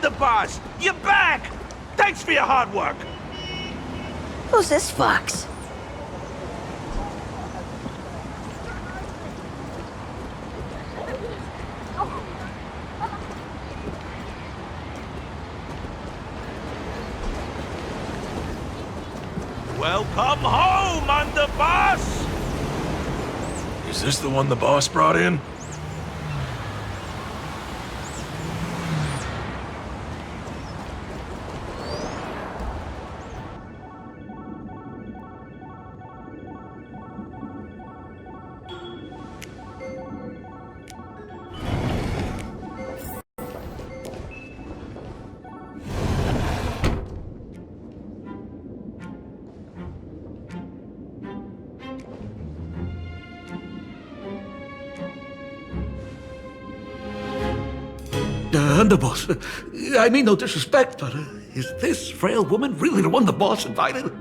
Underboss! You're back! Thanks for your hard work! Who's this fox? Welcome home, Underboss! Is this the one the boss brought in? Underboss, I mean no disrespect, but is this frail woman really the one the boss invited?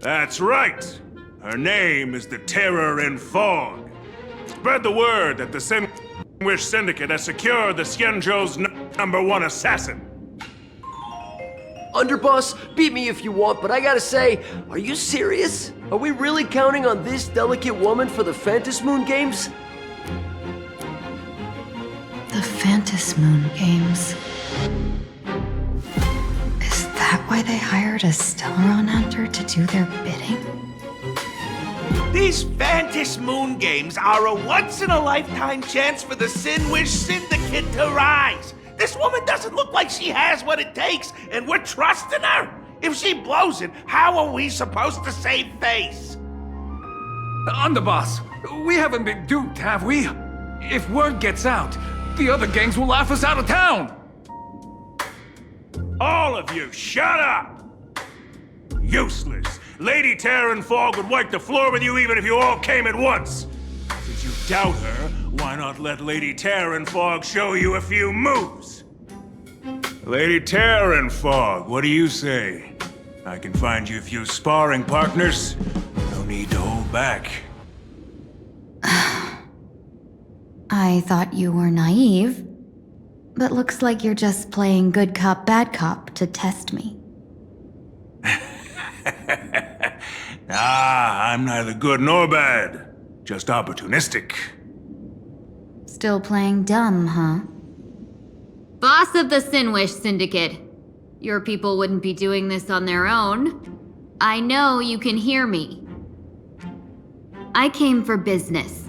That's right. Her name is the Terror in Fog. Spread the word that the Sinwish Syndicate has secured the Xianzhou's #1 assassin. Underboss, beat me if you want, but I gotta say, are you serious? Are we really counting on this delicate woman for the Phantasmoon Games? The Phantasmoon Games. Is that why they hired a Stellaron hunter to do their bidding? These Phantasmoon Games are a once-in-a-lifetime chance for the Sinwish Syndicate to rise. This woman doesn't look like she has what it takes, and we're trusting her. If she blows it, how are we supposed to save face? Underboss, we haven't been duped, have we? If word gets out, the other gangs will laugh us out of town! All of you, shut up! Useless. Lady Terran Fog would wipe the floor with you even if you all came at once. Since you doubt her, why not let Lady Terran Fog show you a few moves? Lady Terran Fog, what do you say? I can find you a few sparring partners. No need to hold back. I thought you were naive, but looks like you're just playing good cop, bad cop to test me. I'm neither good nor bad. Just opportunistic. Still playing dumb, huh? Boss of the Sinwish Syndicate. Your people wouldn't be doing this on their own. I know you can hear me. I came for business.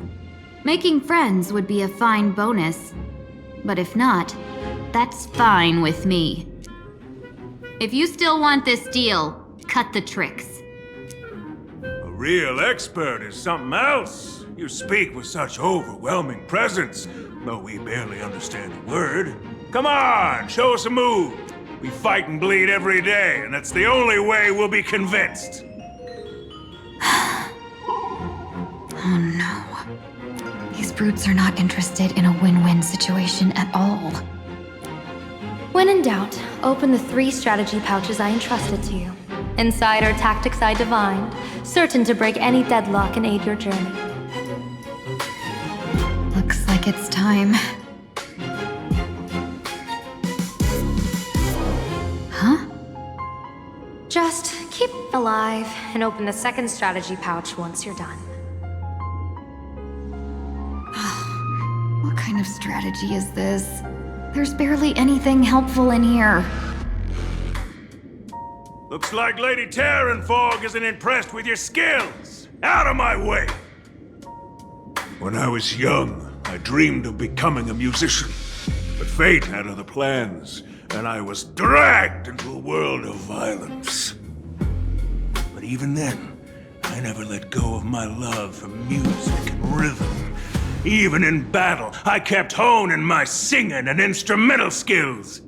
Making friends would be a fine bonus. But if not, that's fine with me. If you still want this deal, cut the tricks. A real expert is something else. You speak with such overwhelming presence, though we barely understand a word. Come on, show us a move. We fight and bleed every day, and that's the only way we'll be convinced. Oh no. These brutes are not interested in a win-win situation at all. When in doubt, open the 3 strategy pouches I entrusted to you. Inside are tactics I divined, certain to break any deadlock and aid your journey. Looks like it's time. Huh? Just keep alive and open the 2nd strategy pouch once you're done. What kind of strategy is this? There's barely anything helpful in here. Looks like Lady Terran Fog isn't impressed with your skills. Out of my way! When I was young, I dreamed of becoming a musician. But fate had other plans, and I was dragged into a world of violence. But even then, I never let go of my love for music and rhythm. Even in battle, I kept honing my singing and instrumental skills.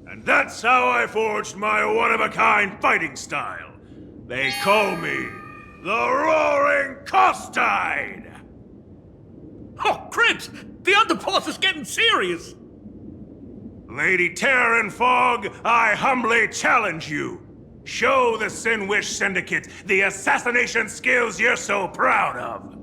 And that's how I forged my one-of-a-kind fighting style. They call me the Roaring Costide! Oh, Prince! The Underboss is getting serious! Lady Terran Fog, I humbly challenge you. Show the Sinwish Syndicate the assassination skills you're so proud of.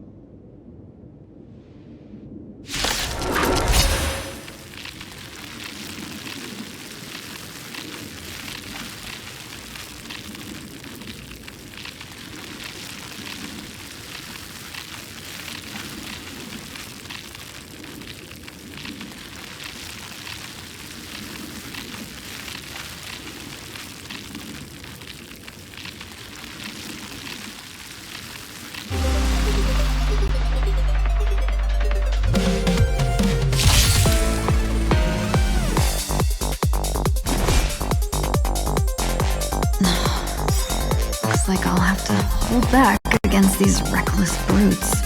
hold back against these reckless brutes.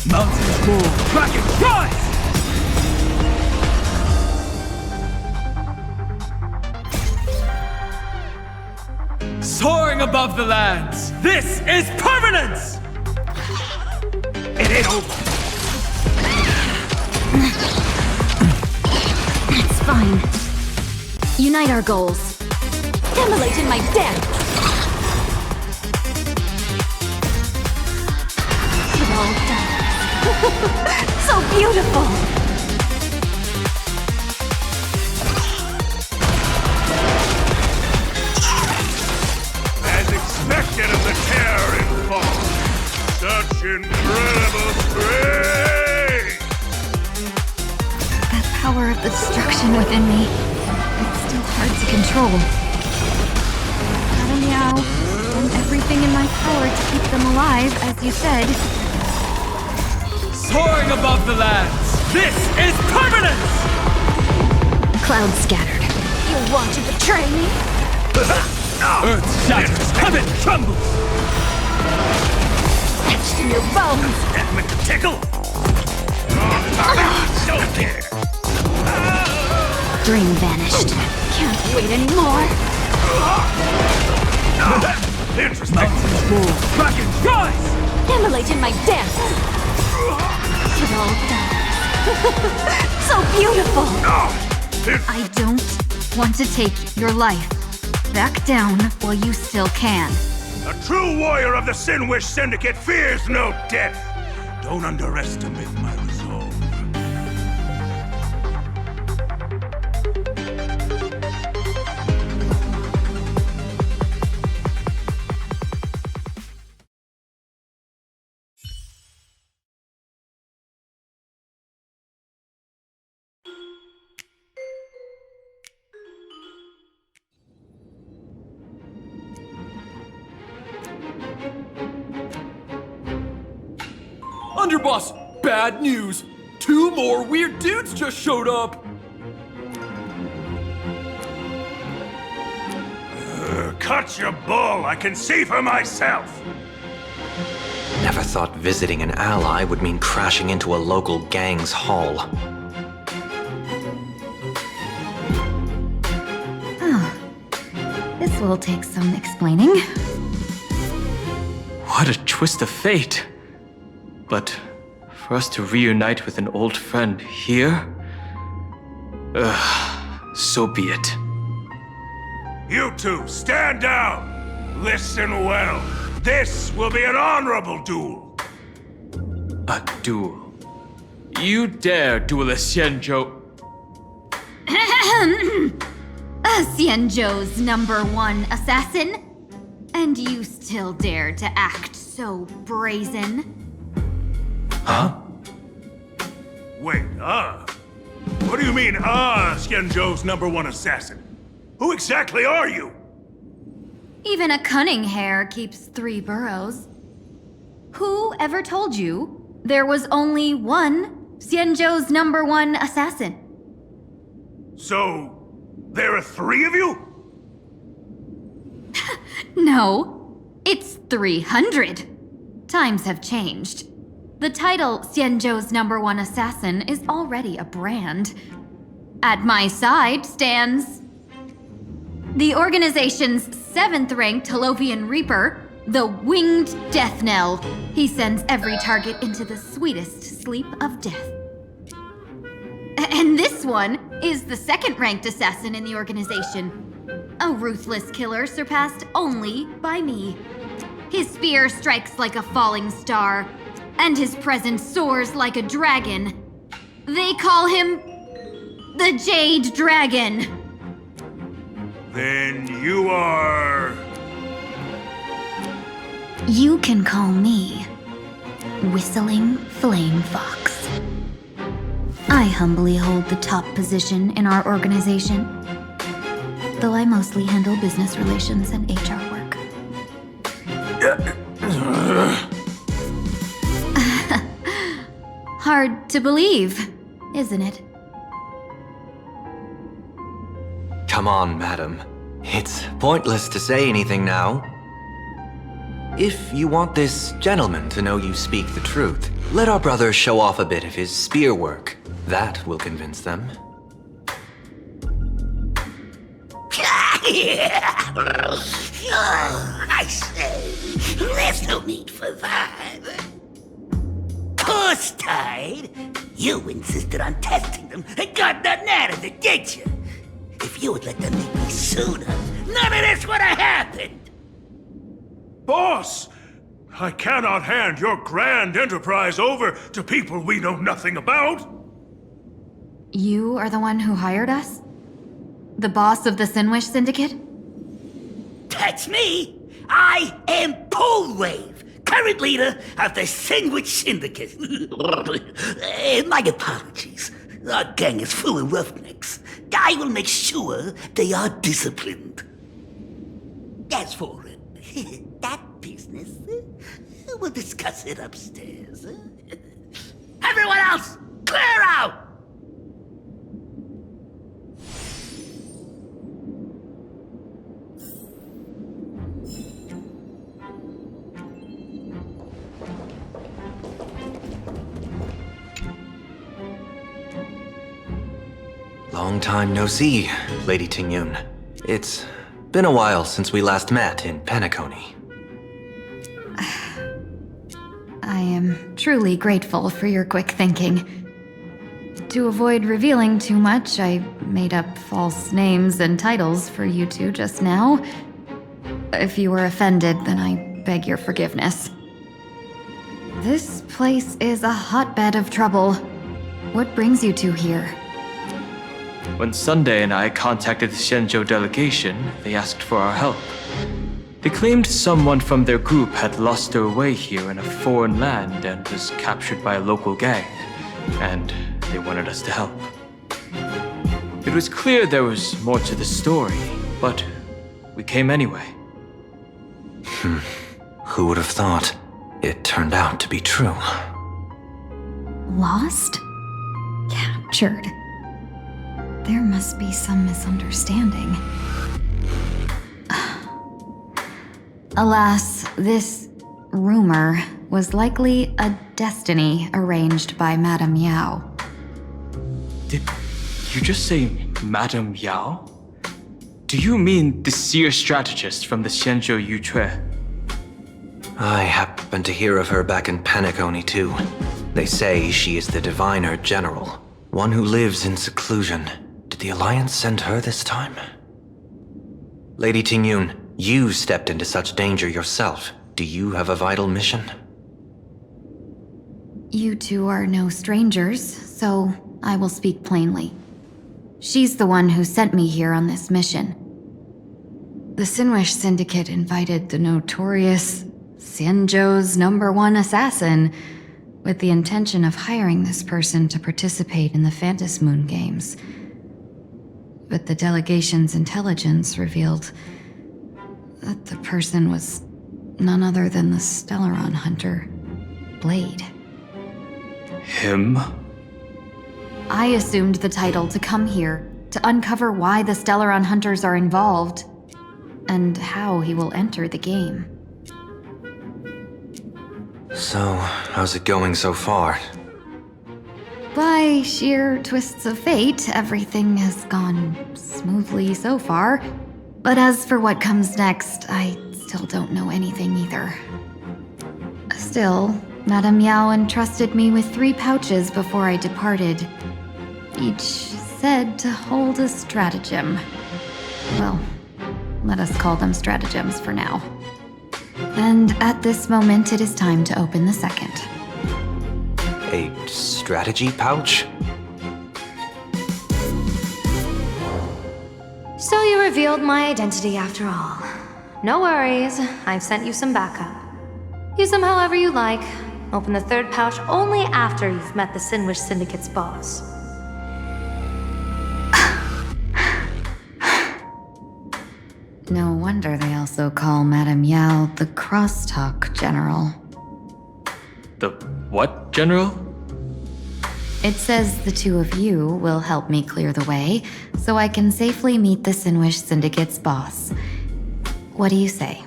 Mountains move, Kraken rise! Soaring above the lands, this is permanence! It ain't over. It's fine. Unite our goals. Immolate in my death! Well done. So beautiful! As expected of the terror in fall. Such incredible strength! That power of the destruction within me, it's still hard to control. Gotta meow. Done everything in my power to keep them alive, as you said. Soaring above the lands, this is permanence! Clouds scattered. You want to betray me? Earth shatters, heaven trembles! Etched in your bones! That meant to tickle. Don't care. Dream vanished. Can't wait anymore! Interesting. Mountains move, Kraken rise! Immolate in my death! It all done. So beautiful! I don't want to take your life. Back down while you still can. A true warrior of the Sinwish Syndicate fears no death. Don't underestimate my resolve. Underboss, bad news! 2 more weird dudes just showed up! Cut your bull, I can see for myself! Never thought visiting an ally would mean crashing into a local gang's hall. This will take some explaining. What a twist of fate! But for us to reunite with an old friend here? So be it. You two, stand down! Listen well. This will be an honorable duel. A duel. You dare duel a Xianzhou... Xianzhou's #1 assassin? And you still dare to act so brazen? Huh? Wait, What do you mean, Xianzhou's #1 assassin? Who exactly are you? Even a cunning hare keeps 3 burrows. Who ever told you there was only one Xianzhou's #1 assassin? So, there are 3 of you? No, it's 300. Times have changed. The title Xianzhou's #1 assassin is already a brand. At my side stands the organization's 7th-ranked Holovian Reaper, the Winged Death Knell. He sends every target into the sweetest sleep of death. And this one is the 2nd-ranked assassin in the organization. A ruthless killer surpassed only by me. His spear strikes like a falling star, and his presence soars like a dragon. They call him the Jade Dragon. Then you are... You can call me Whistling Flame Fox. I humbly hold the top position in our organization, though I mostly handle business relations and HR work. hard to believe, isn't it? Come on, madam. It's pointless to say anything now. If you want this gentleman to know you speak the truth, let our brother show off a bit of his spear work. That will convince them. I say, there's no need for that. Course tied. You insisted on testing them and got nothing out of it, did you? If you had let them meet me sooner, none of this would have happened. Boss! I cannot hand your grand enterprise over to people we know nothing about. You are the one who hired us? The boss of the Sinwish Syndicate? That's me. I am Polewave, current leader of the Sinwish Syndicate. My apologies. Our gang is full of roughnecks. I will make sure they are disciplined. As for that business, we'll discuss it upstairs. Everyone else, clear out! Long time no see, Lady Tingyun. It's been a while since we last met in Penacony. I am truly grateful for your quick thinking. To avoid revealing too much, I made up false names and titles for you two just now. If you were offended, then I beg your forgiveness. This place is a hotbed of trouble. What brings you two here? When Sunday and I contacted the Shenzhou delegation, they asked for our help. They claimed someone from their group had lost their way here in a foreign land and was captured by a local gang, and they wanted us to help. It was clear there was more to the story, but we came anyway. Who would have thought? It turned out to be true. Lost? Captured? There must be some misunderstanding. Alas, this rumor was likely a destiny arranged by Madame Yao. Did you just say Madame Yao? Do you mean the seer strategist from the Shenzhou Yucue? I happened to hear of her back in Penacony too. They say she is the diviner general, one who lives in seclusion. Did the Alliance send her this time? Lady Tingyun, you stepped into such danger yourself. Do you have a vital mission? You two are no strangers, so I will speak plainly. She's the one who sent me here on this mission. The Sinwish Syndicate invited the notorious Xianzhou's #1 assassin with the intention of hiring this person to participate in the Phantom Moon games. But the delegation's intelligence revealed that the person was none other than the Stellaron hunter, Blade. Him? I assumed the title to come here to uncover why the Stellaron hunters are involved and how he will enter the game. So, how's it going so far? By sheer twists of fate, everything has gone smoothly so far. But as for what comes next, I still don't know anything either. Still, Madame Yao entrusted me with 3 pouches before I departed. Each said to hold a stratagem. Well, let us call them stratagems for now. And at this moment, it is time to open the second. A strategy pouch? So you revealed my identity after all. No worries, I've sent you some backup. Use them however you like. Open the 3rd pouch only after you've met the Sinwish Syndicate's boss. No wonder they also call Madame Yao the Crosstalk General. The what, General? It says the two of you will help me clear the way, so I can safely meet the Sinwish Syndicate's boss. What do you say?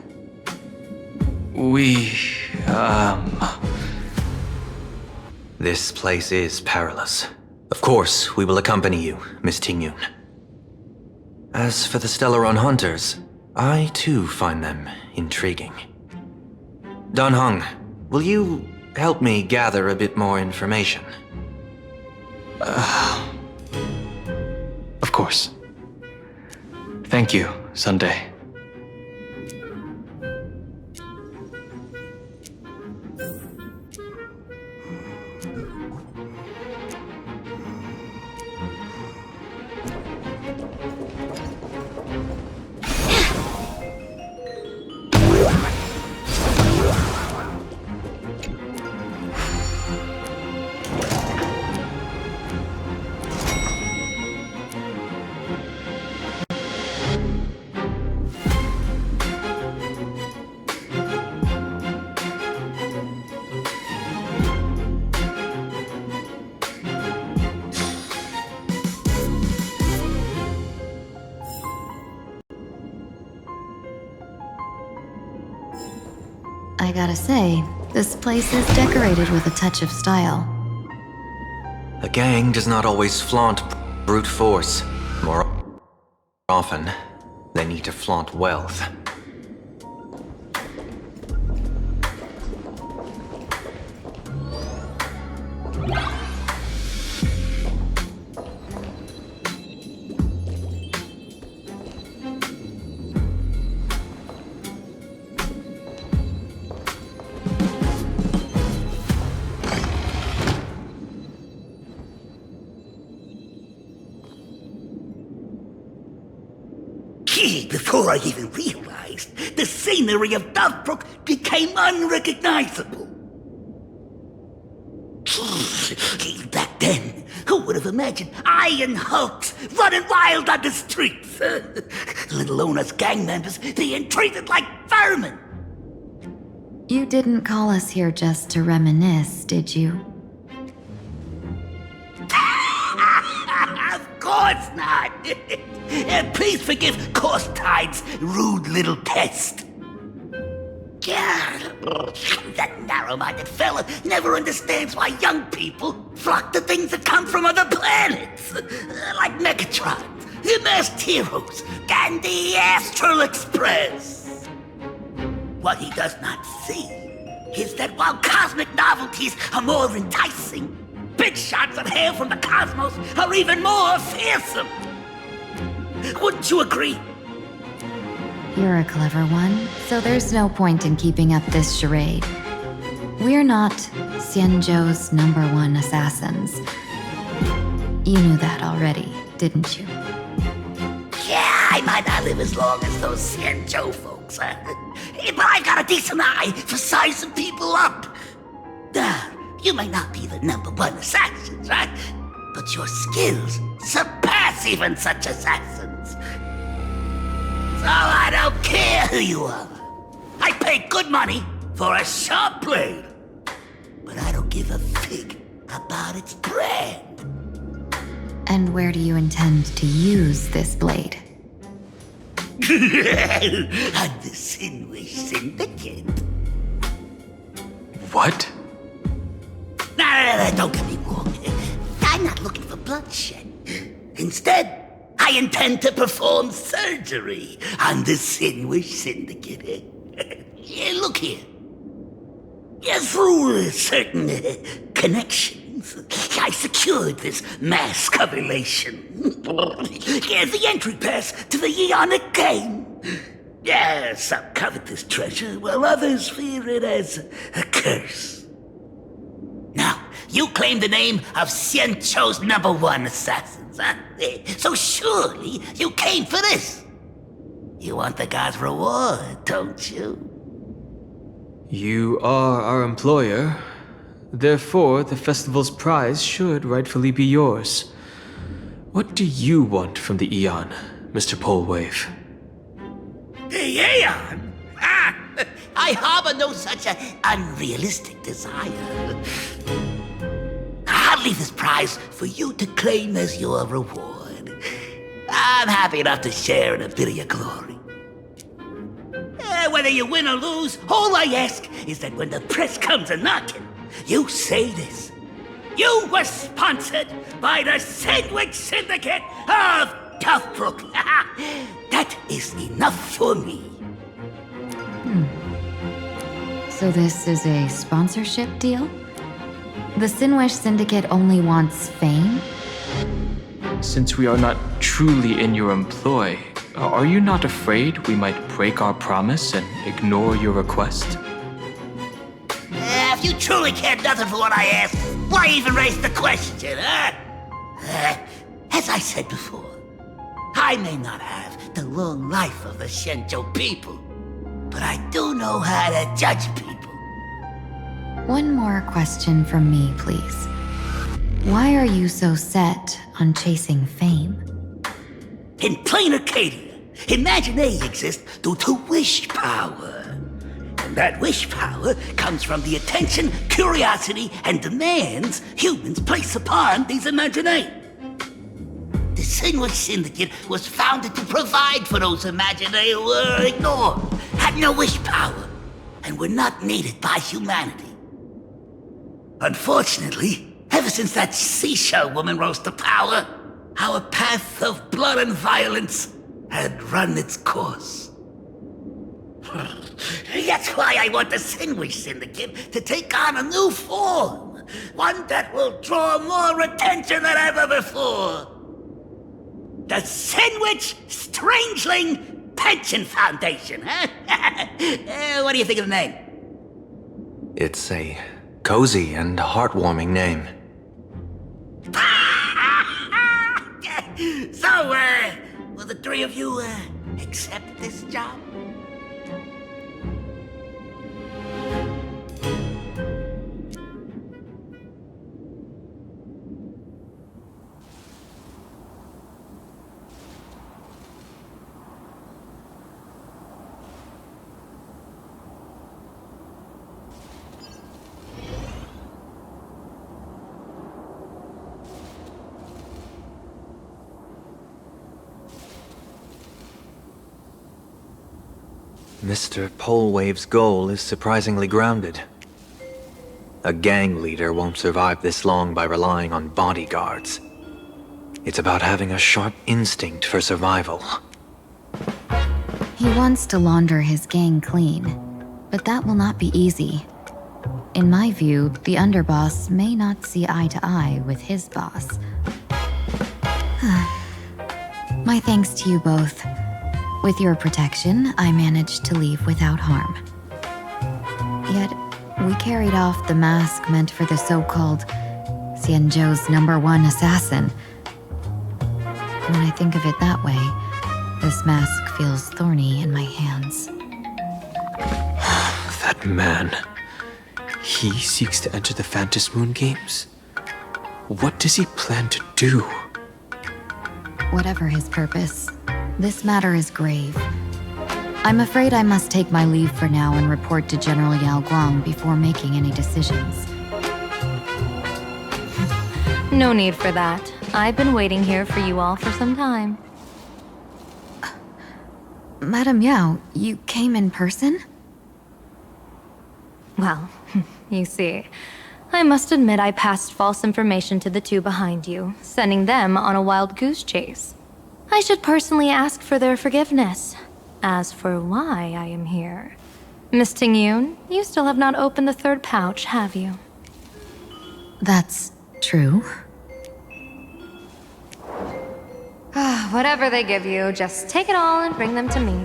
This place is perilous. Of course, we will accompany you, Miss Tingyun. As for the Stellaron Hunters, I too find them intriguing. Dan Heng, will you help me gather a bit more information? Of course. Thank you, Sunday. I gotta say, this place is decorated with a touch of style. A gang does not always flaunt brute force. More often, they need to flaunt wealth. Before I even realized, the scenery of Duffbrook became unrecognizable. Back then, who would have imagined Iron Hulks running wild on the streets? Let alone us gang members being treated like vermin. You didn't call us here just to reminisce, did you? Of course not. Please forgive Corstide's rude little test. God, that narrow-minded fella never understands why young people flock to things that come from other planets. Like Megatron, the Masked Heroes, and the Astral Express. What he does not see is that while cosmic novelties are more enticing, big shots that hail from the cosmos are even more fearsome. Wouldn't you agree? You're a clever one, so there's no point in keeping up this charade. We're not Xianzhou's #1 assassins. You knew that already, didn't you? Yeah, I might not live as long as those Xianzhou folks, but I've got a decent eye for sizing people up. You may not be the #1 assassins, right? But your skills surpass even such assassins. So I don't care who you are. I pay good money for a sharp blade. But I don't give a fig about its brand. And where do you intend to use this blade? On the Sinwish Syndicate. What? No, don't get me wrong. I'm not looking for bloodshed. Instead, I intend to perform surgery on the Sinwish Syndicate. Look here. Through certain connections, I secured this mass correlation. The entry pass to the Eonic game. Some covet this treasure, while others fear it as a curse. Now, you claim the name of Xianzhou's #1 assassins, huh? So surely you came for this. You want the god's reward, don't you? You are our employer. Therefore, the festival's prize should rightfully be yours. What do you want from the Eon, Mr. Polwave? The Aeon? I harbor no such unrealistic desire. leave this prize for you to claim as your reward. I'm happy enough to share in a bit of your glory. Whether you win or lose, all I ask is that when the press comes a-knocking, you say this. You were sponsored by the Sandwich Syndicate of Toughbrook. That is enough for me. So this is a sponsorship deal? The Sinwish Syndicate only wants fame? Since we are not truly in your employ, are you not afraid we might break our promise and ignore your request? If you truly cared nothing for what I asked, why even raise the question, huh? As I said before, I may not have the long life of the Shenzhou people, but I do know how to judge people. One more question from me, please. Why are you so set on chasing fame? In Planarcadia, Imagination exists due to wish power. And that wish power comes from the attention, curiosity, and demands humans place upon these imaginations. The Sinwish Syndicate was founded to provide for those imaginations who were ignored, had no wish power, and were not needed by humanity. Unfortunately, ever since that seashell woman rose to power, our path of blood and violence had run its course. That's why I want the Sinwish Syndicate to take on a new form, one that will draw more attention than ever before. The Sinwish Strangeling Pension Foundation, huh? What do you think of the name? It's a cozy and heartwarming name. So, will the three of you, accept this job? Mr. Polewave's goal is surprisingly grounded. A gang leader won't survive this long by relying on bodyguards. It's about having a sharp instinct for survival. He wants to launder his gang clean, but that will not be easy. In my view, the underboss may not see eye to eye with his boss. My thanks to you both. With your protection, I managed to leave without harm. Yet, we carried off the mask meant for the so-called Xianzhou's #1 assassin. When I think of it that way, this mask feels thorny in my hands. That man. He seeks to enter the Phantom Moon Games? What does he plan to do? Whatever his purpose, this matter is grave. I'm afraid I must take my leave for now and report to General Yao Guang before making any decisions. No need for that. I've been waiting here for you all for some time. Madam Yao, you came in person? Well, you see, I must admit I passed false information to the two behind you, sending them on a wild goose chase. I should personally ask for their forgiveness. As for why I am here, Miss Tingyun, you still have not opened the third pouch, have you? That's true. Whatever they give you, just take it all and bring them to me.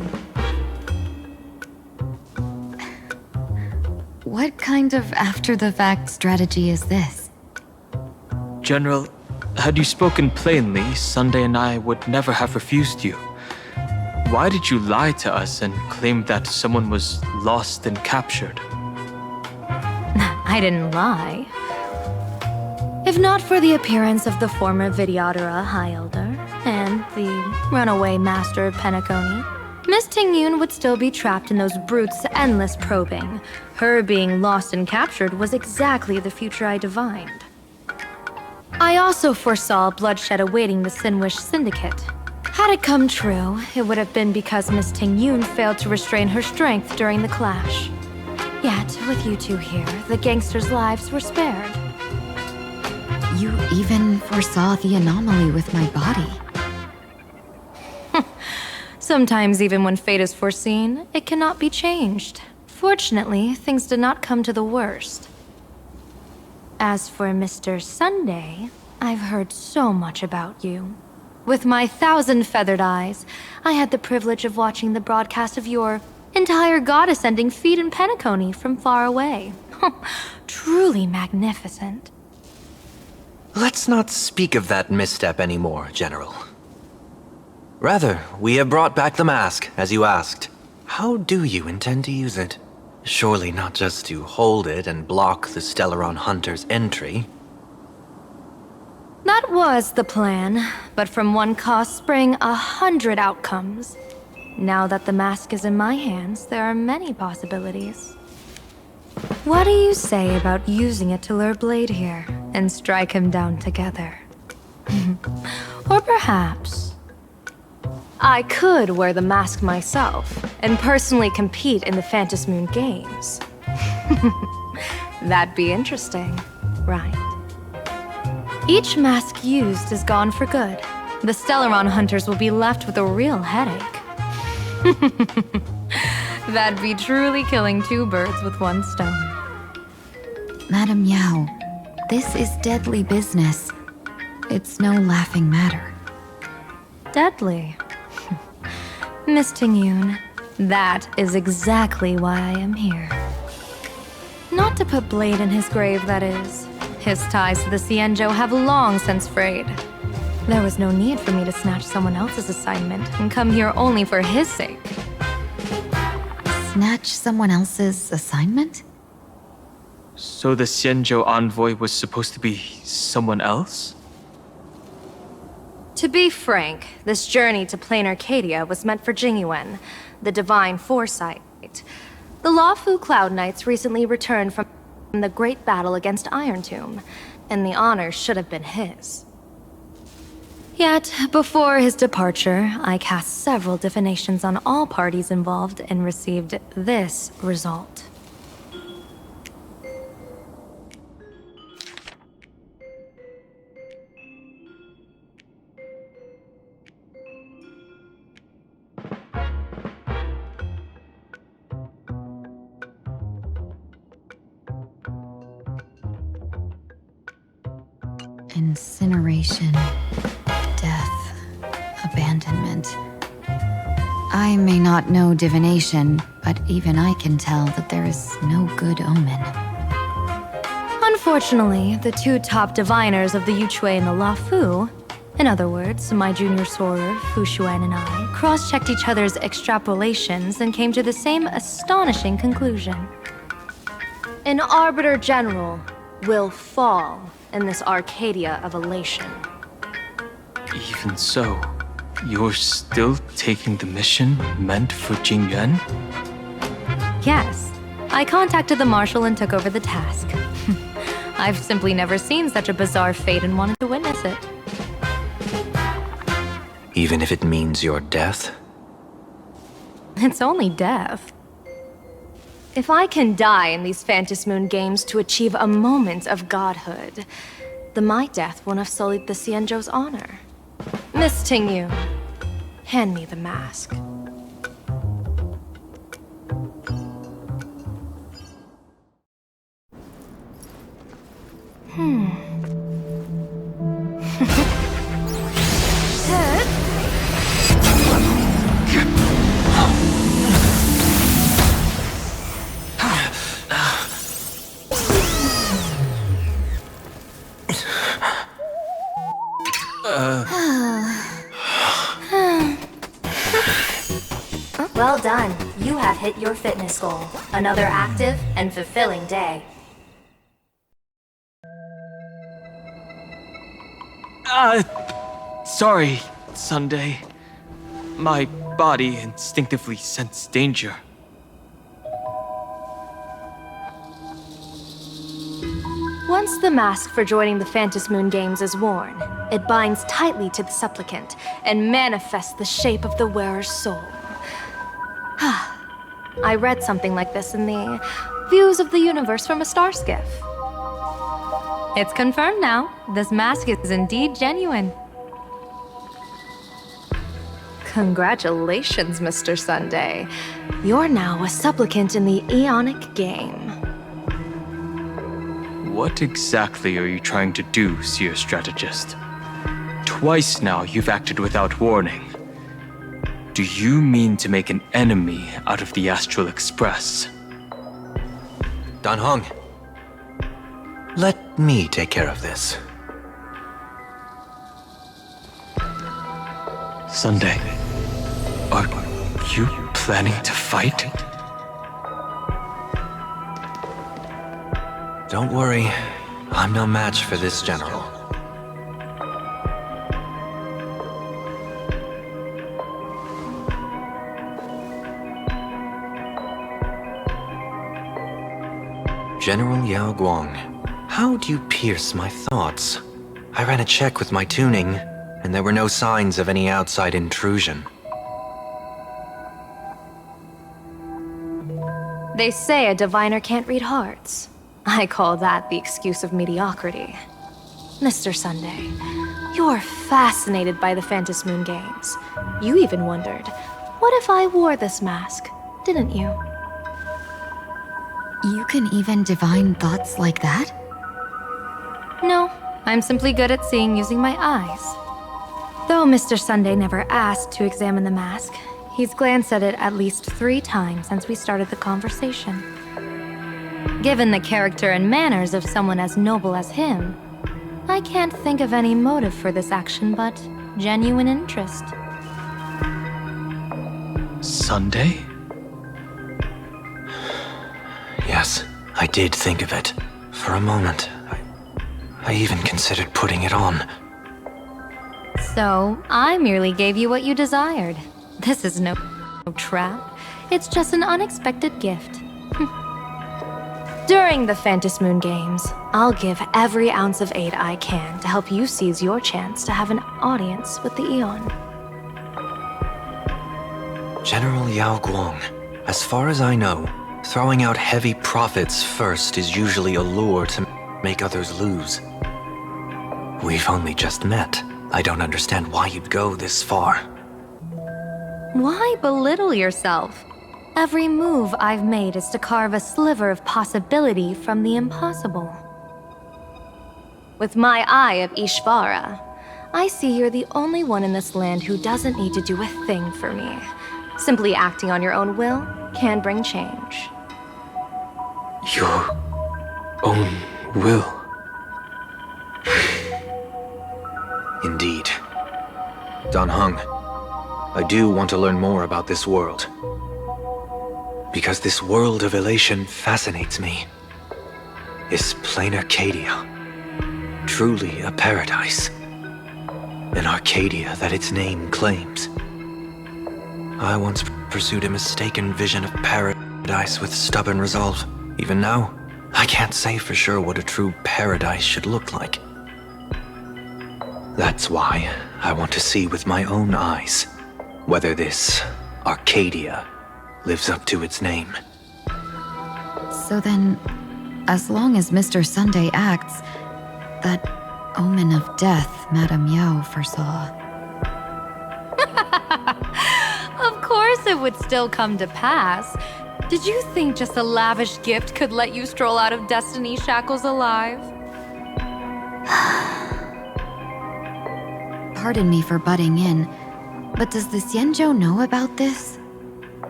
What kind of after-the-fact strategy is this? General, had you spoken plainly, Sunday and I would never have refused you. Why did you lie to us and claim that someone was lost and captured? I didn't lie. If not for the appearance of the former Vidyadhara High Elder and the runaway Master of Penacony, Miss Tingyun would still be trapped in those brutes' endless probing. Her being lost and captured was exactly the future I divined. I also foresaw bloodshed awaiting the Sinwish Syndicate. Had it come true, it would have been because Miss Ting-Yun failed to restrain her strength during the clash. Yet, with you two here, the gangsters' lives were spared. You even foresaw the anomaly with my body. Sometimes even when fate is foreseen, it cannot be changed. Fortunately, things did not come to the worst. As for Mr. Sunday, I've heard so much about you. With my 1,000 feathered eyes, I had the privilege of watching the broadcast of your entire god-ascending feat in Penacony from far away. Truly magnificent. Let's not speak of that misstep anymore, General. Rather, we have brought back the mask, as you asked. How do you intend to use it? Surely not just to hold it and block the Stellaron Hunter's entry. That was the plan, but from one cost sprang 100 outcomes. Now that the mask is in my hands, there are many possibilities. What do you say about using it to lure Blade here, and strike him down together? Or perhaps I could wear the mask myself, and personally compete in the Phantom Moon Games. That'd be interesting, right? Each mask used is gone for good. The Stellaron hunters will be left with a real headache. That'd be truly killing two birds with one stone. Madam Yao, this is deadly business. It's no laughing matter. Deadly? Miss Ting-Yun, that is exactly why I am here. Not to put Blade in his grave, that is. His ties to the Xianzhou have long since frayed. There was no need for me to snatch someone else's assignment and come here only for his sake. Snatch someone else's assignment? So the Xianzhou envoy was supposed to be someone else? To be frank, this journey to Planarcadia was meant for Jingyuan, the Divine Foresight. The Lawfu Cloud Knights recently returned from the great battle against Iron Tomb, and the honor should have been his. Yet, before his departure, I cast several divinations on all parties involved and received this result. Incineration, death, abandonment. I may not know divination, but even I can tell that there is no good omen. Unfortunately, the two top diviners of the Yuchui and the Lafu, in other words, my junior soror, Fu Xuan, and I, cross-checked each other's extrapolations and came to the same astonishing conclusion. An Arbiter General will fall in this Arcadia of elation. Even so, you're still taking the mission meant for Jingyuan? Yes, I contacted the Marshal and took over the task. I've simply never seen such a bizarre fate and wanted to witness it. Even if it means your death? It's only death. If I can die in these Phantom Moon Games to achieve a moment of godhood, then my death won't have sullied the Xianzhou's honor. Miss Ting-Yun, hand me the mask. Well done. You have hit your fitness goal. Another active and fulfilling day. Sorry, Sunday. My body instinctively sensed danger. Once Once the mask for joining the Phantom Moon Games is worn, it binds tightly to the supplicant and manifests the shape of the wearer's soul. I read something like this in the Views of the Universe from a Star Skiff. It's confirmed now. This mask is indeed genuine. Congratulations, Mr. Sunday. You're now a supplicant in the Aeonic game. What exactly are you trying to do, Seer Strategist? Twice now you've acted without warning. Do you mean to make an enemy out of the Astral Express? Dan Heng, let me take care of this. Sunday, are you planning to fight? Don't worry, I'm no match for this general. General Yao Guang, how do you pierce my thoughts? I ran a check with my tuning, and there were no signs of any outside intrusion. They say a diviner can't read hearts. I call that the excuse of mediocrity. Mr. Sunday, you're fascinated by the Phantom Moon Games. You even wondered, what if I wore this mask, didn't you? You can even divine thoughts like that? No, I'm simply good at seeing using my eyes. Though Mr. Sunday never asked to examine the mask, he's glanced at it at least 3 times since we started the conversation. Given the character and manners of someone as noble as him, I can't think of any motive for this action but genuine interest. Sunday? Yes, I did think of it. For a moment, I even considered putting it on. So, I merely gave you what you desired. This is no trap. It's just an unexpected gift. During the Phantom Moon Games, I'll give every ounce of aid I can to help you seize your chance to have an audience with the Eon. General Yao Guang, as far as I know, throwing out heavy profits first is usually a lure to make others lose. We've only just met. I don't understand why you'd go this far. Why belittle yourself? Every move I've made is to carve a sliver of possibility from the impossible. With my eye of Ishvara, I see you're the only one in this land who doesn't need to do a thing for me. Simply acting on your own will can bring change. Your own will? Indeed. Dan Heng, I do want to learn more about this world. Because this world of elation fascinates me. Is Planarcadia truly a paradise? An Arcadia that its name claims? I once pursued a mistaken vision of paradise with stubborn resolve. Even now, I can't say for sure what a true paradise should look like. That's why I want to see with my own eyes whether this Arcadia lives up to its name. So then, as long as Mr. Sunday acts, that omen of death Madame Yao foresaw. Of course it would still come to pass. Did you think just a lavish gift could let you stroll out of destiny shackles alive? Pardon me for butting in, but does the Xianzhou know about this?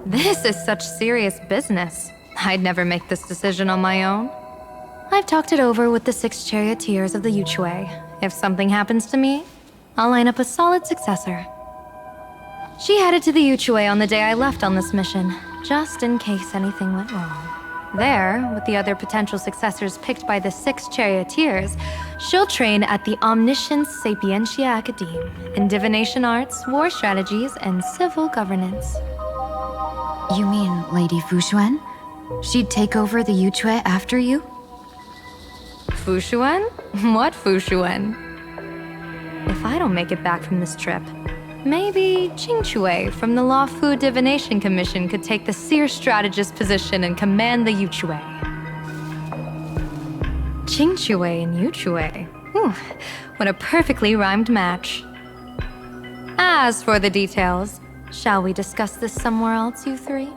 This is such serious business. I'd never make this decision on my own. I've talked it over with the 6 charioteers of the Yuchue. If something happens to me, I'll line up a solid successor. She headed to the Yuchue on the day I left on this mission, just in case anything went wrong. There, with the other potential successors picked by the 6 charioteers, she'll train at the Omniscience Sapientia Academe in divination arts, war strategies, and civil governance. You mean Lady Fuxuan? She'd take over the Yuchue after you? Fushuan? What Fushuan? If I don't make it back from this trip, maybe Qingchui from the Law Fu Divination Commission could take the seer strategist position and command the Yuchui. Qingchui and Yuchui. What a perfectly rhymed match. As for the details, shall we discuss this somewhere else, you three?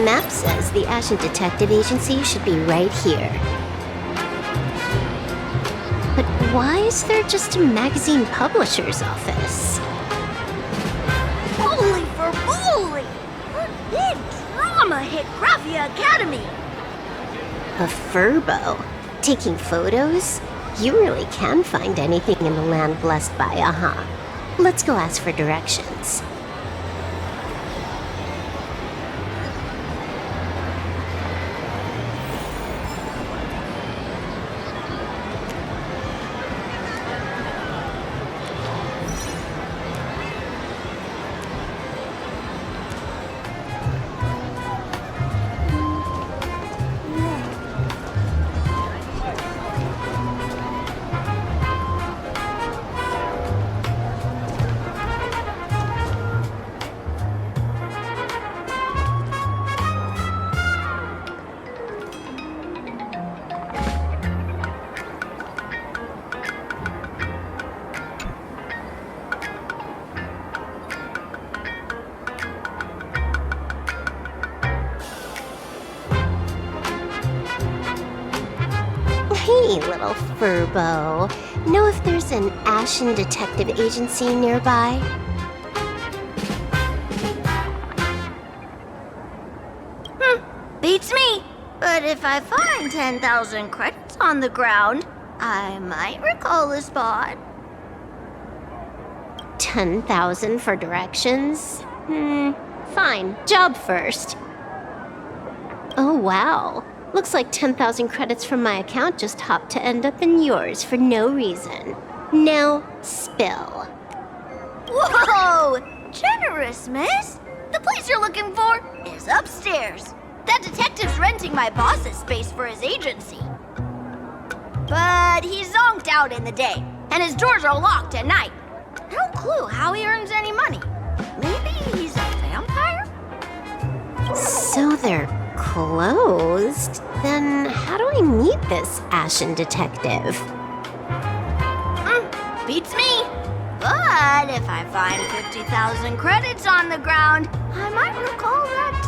Map says the Ashen Detective Agency should be right here. But why is there just a magazine publisher's office? Holy for moly! What big drama hit Graphia Academy! A furbo? Taking photos? You really can find anything in the land blessed by Aha. Let's go ask for directions. Hey, little furbo. Know if there's an Ashen Detective Agency nearby? Beats me. But if I find 10,000 credits on the ground, I might recall the spot. 10,000 for directions? Fine. Job first. Oh, wow. Looks like 10,000 credits from my account just hopped to end up in yours for no reason. Now, spill. Whoa! Generous, miss. The place you're looking for is upstairs. That detective's renting my boss's space for his agency. But he's zonked out in the day, and his doors are locked at night. No clue how he earns any money. Maybe he's a vampire? So they're closed? Then how do I meet this Ashen Detective? Beats me. But if I find 50,000 credits on the ground, I might recall that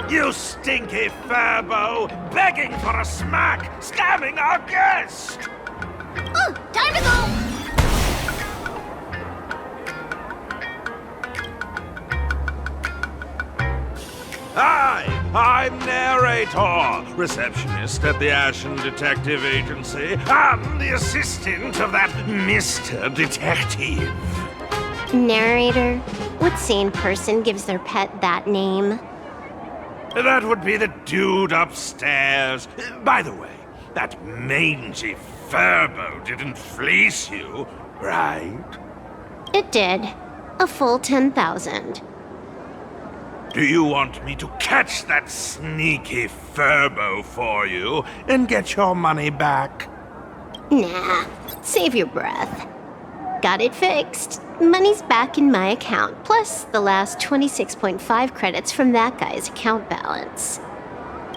too. You stinky furbo! Begging for a smack! Scamming our guest! Time to go! Hi, I'm Narrator, receptionist at the Ashen Detective Agency. I'm the assistant of that Mr. Detective. Narrator? What sane person gives their pet that name? That would be the dude upstairs. By the way, that mangy Furbo didn't fleece you, right? It did. A full 10,000. Do you want me to catch that sneaky Furbo for you and get your money back? Nah, save your breath. Got it fixed. Money's back in my account, plus the last 26.5 credits from that guy's account balance.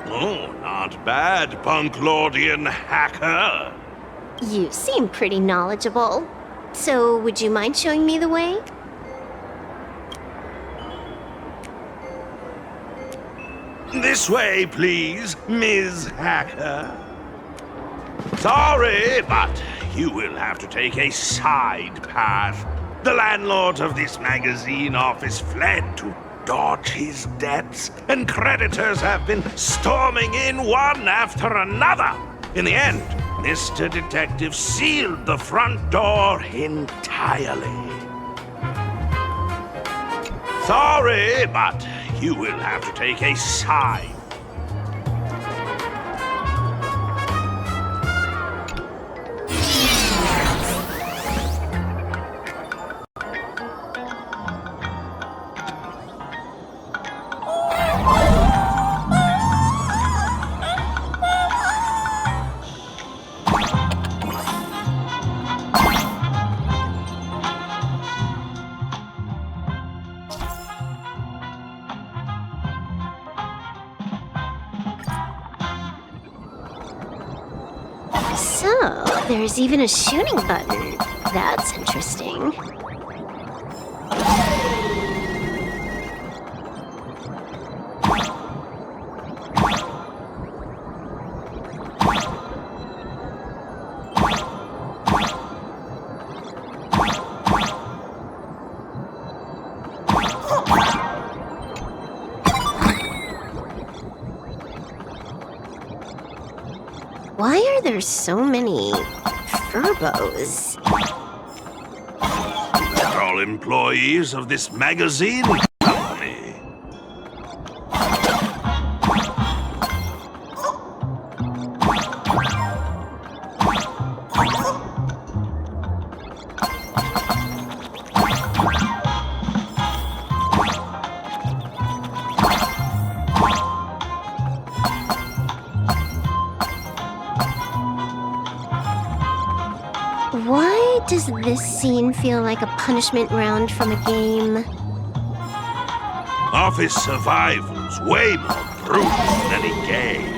Oh, not bad, Punk Lordian hacker. You seem pretty knowledgeable. So, would you mind showing me the way? This way, please, Ms. Hacker. Sorry, but you will have to take a side path. The landlord of this magazine office fled to dodge his debts, and creditors have been storming in one after another. In the end, Mr. Detective sealed the front door entirely. Sorry, but you will have to take a side. So, there's even a shooting button. That's interesting. Why are there so many Furbos? They're all employees of this magazine company. Why does this scene feel like a punishment round from a game? Office survival's way more brutal than any game.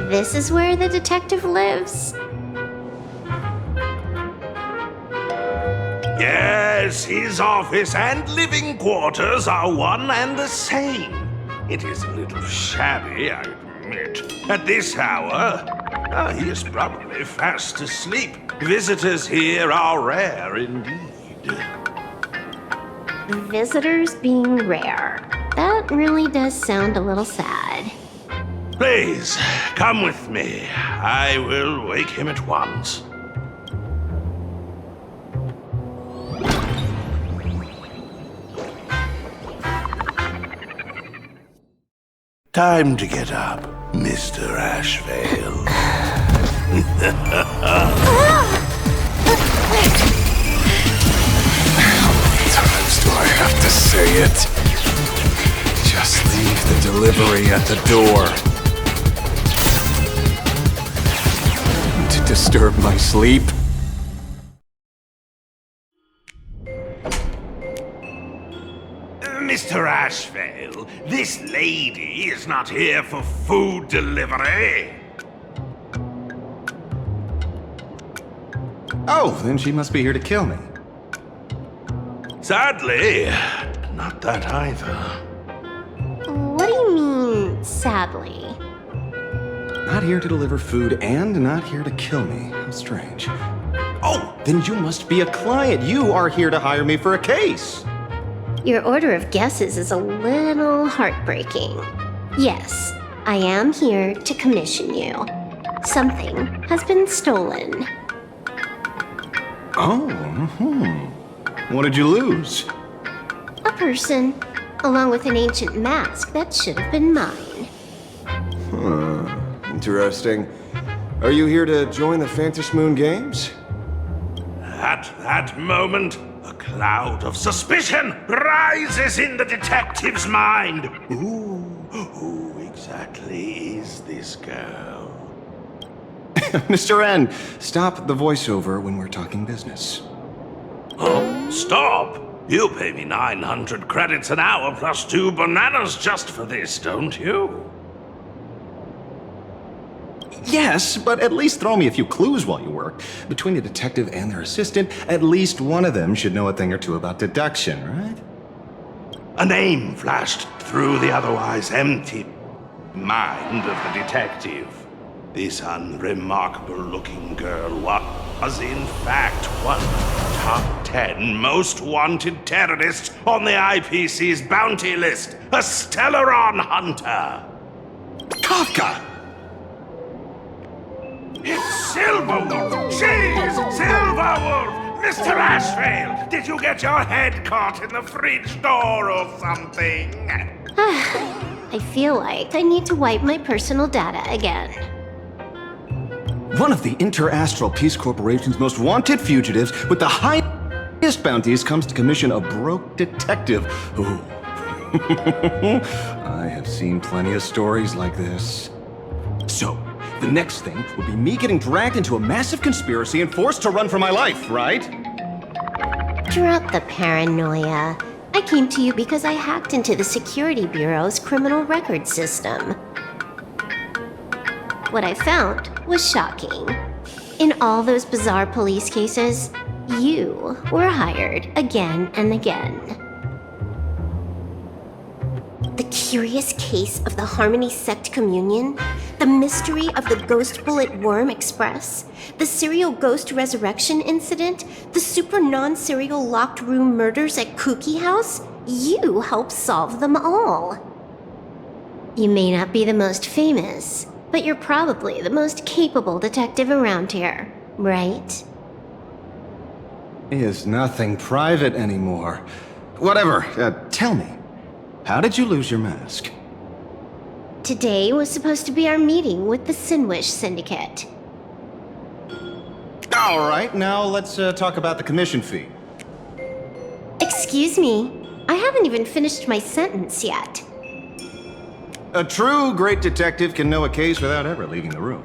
This is where the detective lives? Yes, his office and living quarters are one and the same. It is a little shabby, I admit. At this hour, he is probably fast asleep. Visitors here are rare indeed. Visitors being rare. That really does sound a little sad. Please, come with me. I will wake him at once. Time to get up, Mr. Ashvale. How many times do I have to say it? Just leave the delivery at the door. To disturb my sleep? Mr. Ashvale, this lady is not here for food delivery. Oh, then she must be here to kill me. Sadly, not that either. What do you mean, sadly? Not here to deliver food and not here to kill me. How strange. Oh, then you must be a client. You are here to hire me for a case. Your order of guesses is a little heartbreaking. Yes, I am here to commission you. Something has been stolen. Oh, What did you lose? A person, along with an ancient mask that should have been mine. Interesting. Are you here to join the Phantom Moon Games? At that moment, a cloud of suspicion rises in the detective's mind. Who exactly is this girl? Mr. N, stop the voiceover when we're talking business. Oh, stop! You pay me 900 credits an hour plus 2 bananas just for this, don't you? Yes, but at least throw me a few clues while you work. Between the detective and their assistant, at least one of them should know a thing or two about deduction, right? A name flashed through the otherwise empty mind of the detective. This unremarkable-looking girl was, in fact, one of the top 10 most wanted terrorists on the IPC's bounty list, a Stellaron hunter. Kafka! It's Silverwolf! She's Silverwolf! Mr. Ashvale, did you get your head caught in the fridge door or something? I feel like I need to wipe my personal data again. One of the Interastral Peace Corporation's most wanted fugitives with the highest bounties comes to commission a broke detective who... I have seen plenty of stories like this. So, the next thing would be me getting dragged into a massive conspiracy and forced to run for my life, right? Drop the paranoia. I came to you because I hacked into the Security Bureau's criminal record system. What I found was shocking. In all those bizarre police cases, you were hired again and again. The curious case of the Harmony Sect Communion, the mystery of the Ghost Bullet Worm Express, the serial ghost resurrection incident, the super non-serial locked room murders at Kooky House, you helped solve them all. You may not be the most famous, but you're probably the most capable detective around here, right? Is nothing private anymore. Whatever, tell me, how did you lose your mask? Today was supposed to be our meeting with the Sinwish Syndicate. All right, now let's talk about the commission fee. Excuse me, I haven't even finished my sentence yet. A true great detective can know a case without ever leaving the room.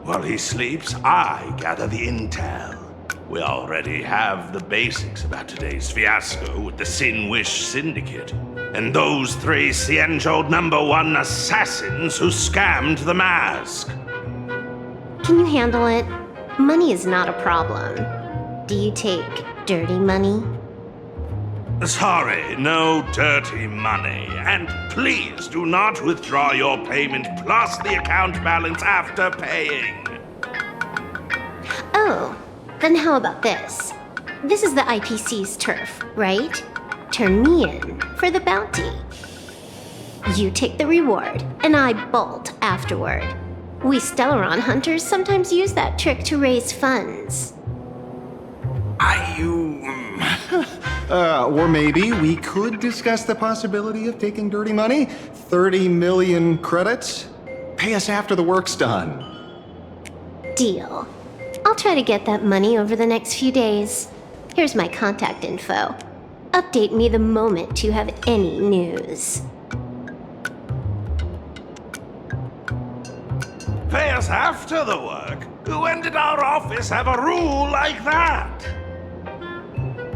While he sleeps, I gather the intel. We already have the basics about today's fiasco with the Sinwish Syndicate, and those 3 Cienjo #1 assassins who scammed the mask. Can you handle it? Money is not a problem. Do you take dirty money? Sorry, no dirty money. And please do not withdraw your payment plus the account balance after paying. Oh, then how about this? This is the IPC's turf, right? Turn me in for the bounty. You take the reward, and I bolt afterward. We Stellaron hunters sometimes use that trick to raise funds. Or maybe we could discuss the possibility of taking dirty money? 30 million credits? Pay us after the work's done. Deal. I'll try to get that money over the next few days. Here's my contact info. Update me the moment you have any news. Pay us after the work? When did our office have a rule like that?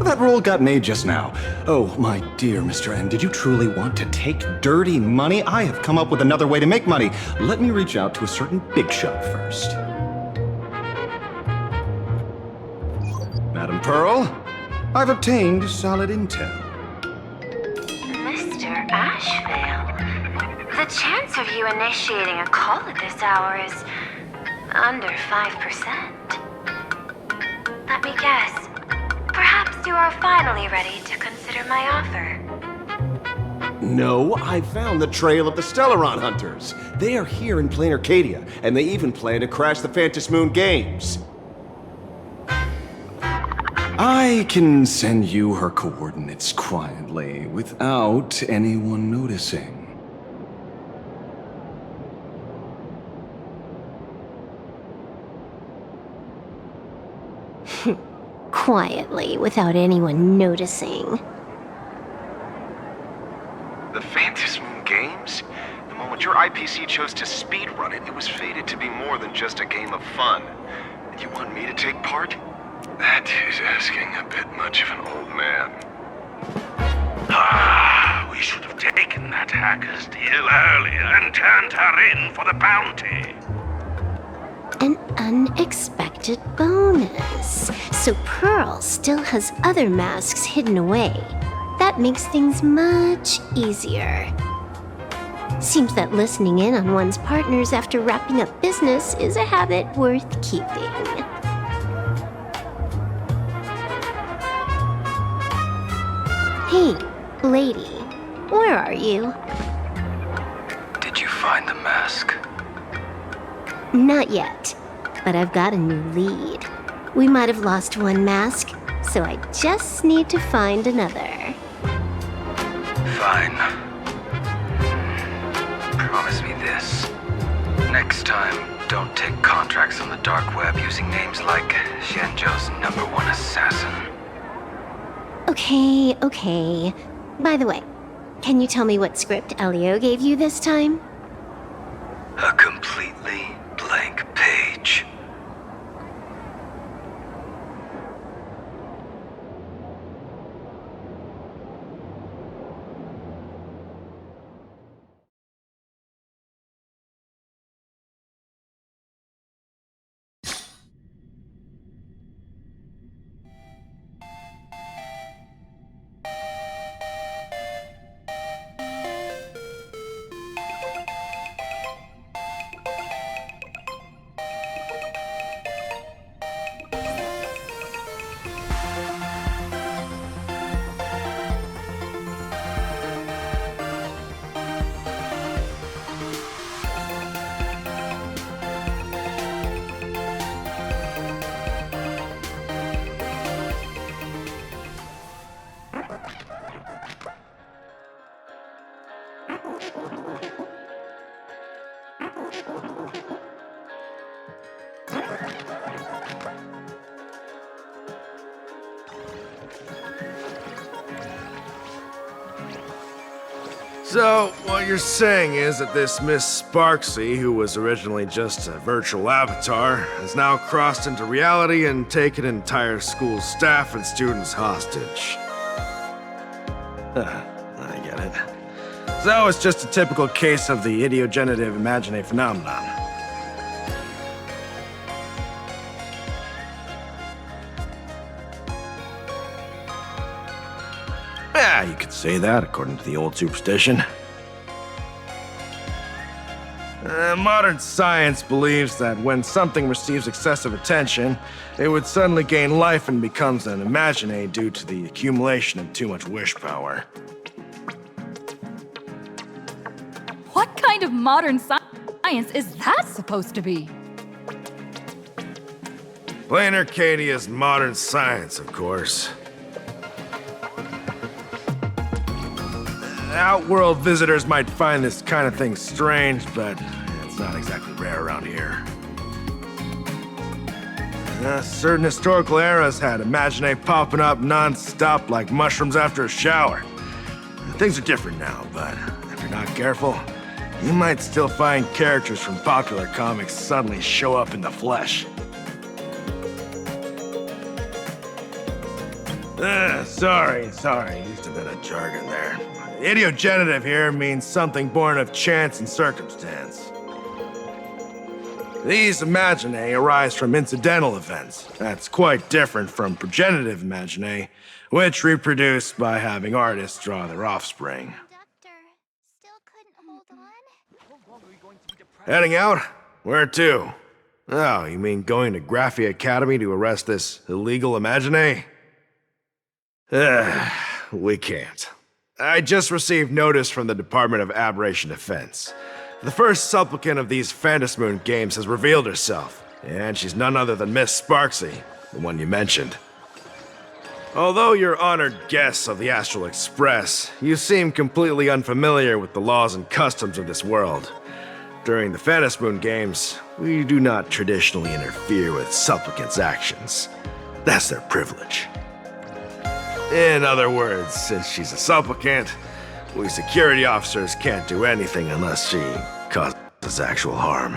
That roll got made just now. Oh, my dear Mr. N, did you truly want to take dirty money? I have come up with another way to make money. Let me reach out to a certain big shot first. Madam Pearl, I've obtained solid intel. Mr. Ashvale, the chance of you initiating a call at this hour is under 5%. Let me guess. Perhaps you are finally ready to consider my offer. No, I found the trail of the Stellaron Hunters. They are here in Planarcadia, and they even plan to crash the Phantom Moon Games. I can send you her coordinates quietly, without anyone noticing. Quietly, without anyone noticing. The Phantom Moon Games? The moment your IPC chose to speedrun it, it was fated to be more than just a game of fun. And you want me to take part? That is asking a bit much of an old man. Ah, we should have taken that hacker's deal earlier and turned her in for the bounty. An unexpected bonus. So Pearl still has other masks hidden away. That makes things much easier. Seems that listening in on one's partners after wrapping up business is a habit worth keeping. Hey, lady, where are you? Did you find the mask? Not yet, but I've got a new lead. We might have lost one mask, so I just need to find another. Fine. Promise me this. Next time, don't take contracts on the dark web using names like Xianzhou's #1 assassin. Okay. By the way, can you tell me what script Elio gave you this time? A completely blank page. So, what you're saying is that this Miss Sparksy, who was originally just a virtual avatar, has now crossed into reality and taken an entire school staff and students hostage. I get it. So it's just a typical case of the idiogenerative imagine phenomenon. Yeah, you could say that, according to the old superstition. Modern science believes that when something receives excessive attention, it would suddenly gain life and becomes an imagine due to the accumulation of too much wish power. What kind of modern science is that supposed to be? Planarcadia's modern science, of course. Outworld visitors might find this kind of thing strange, but it's not exactly rare around here. Certain historical eras had imagine popping up non-stop like mushrooms after a shower. Things are different now, but if you're not careful, you might still find characters from popular comics suddenly show up in the flesh. Sorry, used a bit of jargon there. Idiogenitive here means something born of chance and circumstance. These imaginae arise from incidental events. That's quite different from progenitive imaginae, which reproduce by having artists draw their offspring. Heading out? Where to? Oh, you mean going to Graphia Academy to arrest this illegal imaginae? We can't. I just received notice from the Department of Aberration Defense. The first supplicant of these Phantasmoon games has revealed herself, and she's none other than Miss Sparksy, the one you mentioned. Although you're honored guests of the Astral Express, you seem completely unfamiliar with the laws and customs of this world. During the Phantasmoon games, we do not traditionally interfere with supplicants' actions. That's their privilege. In other words, since she's a supplicant, we security officers can't do anything unless she causes actual harm.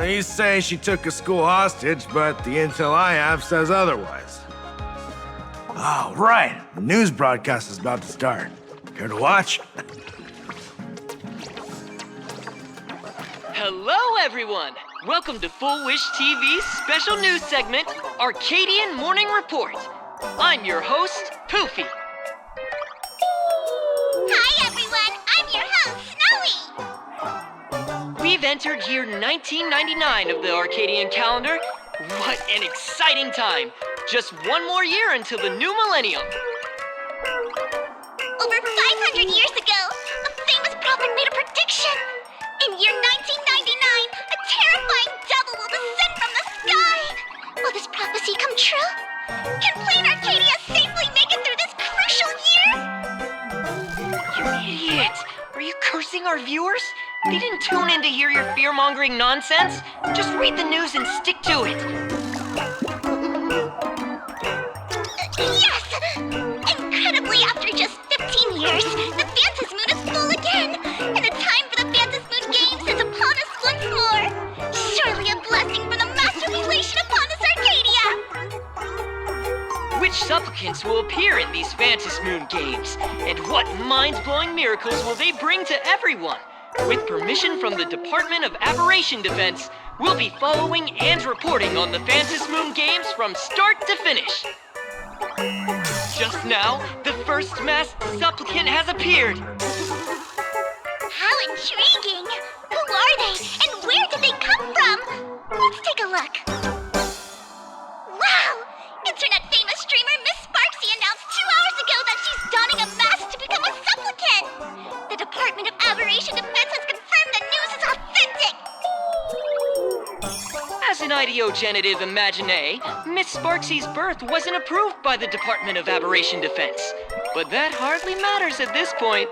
You say she took a school hostage, but the intel I have says otherwise. Oh, right. The news broadcast is about to start. Care to watch? Hello, everyone! Welcome to Full Wish TV's special news segment, Arcadian Morning Report. I'm your host, Poofy. Hi, everyone! I'm your host, Snowy! We've entered year 1999 of the Arcadian calendar. What an exciting time! Just one more year until the new millennium. Over 500 years ago, a famous prophet made a prediction. In year 1999, a terrifying devil will descend from the sky. Will this prophecy come true? Can Planarcadia safely make it through this crucial year? You idiot! Are you cursing our viewers? They didn't tune in to hear your fear-mongering nonsense. Just read the news and stick to it. Yes! Incredibly, after just 15 years, the Phantasmoon is full again, and the time for the Phantasmoon Games is upon us once more. Surely a blessing from the Master Relation upon us, Arcadia! Which supplicants will appear in these Phantasmoon Games? And what mind-blowing miracles will they bring to everyone? With permission from the Department of Aberration Defense, we'll be following and reporting on the Phantasmoon Games from start to finish. Just now, the first masked supplicant has appeared. How intriguing! Who are they, and where did they come from? Let's take a look. Wow! Internet-famous streamer Miss Sparksy announced 2 hours ago that she's donning a mask to become a supplicant! The Department of Aberration Defense has confirmed the news is authentic! As an idiogenitive imaginae, Miss Sparksy's birth wasn't approved by the Department of Aberration Defense. But that hardly matters at this point.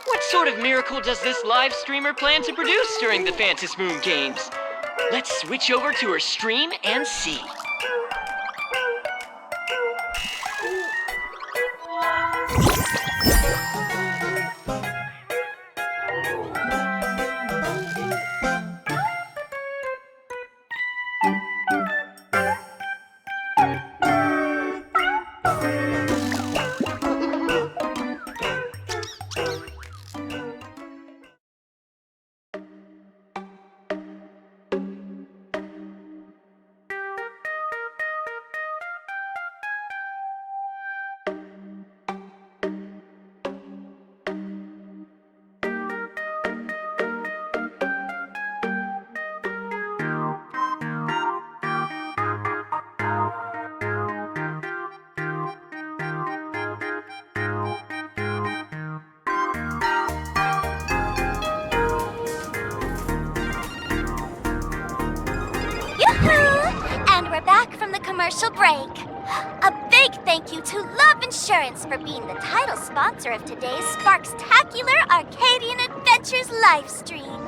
What sort of miracle does this live streamer plan to produce during the Phantasmoon Games? Let's switch over to her stream and see. Commercial break. A big thank you to Love Insurance for being the title sponsor of today's Sparkstacular Arcadian Adventures livestream.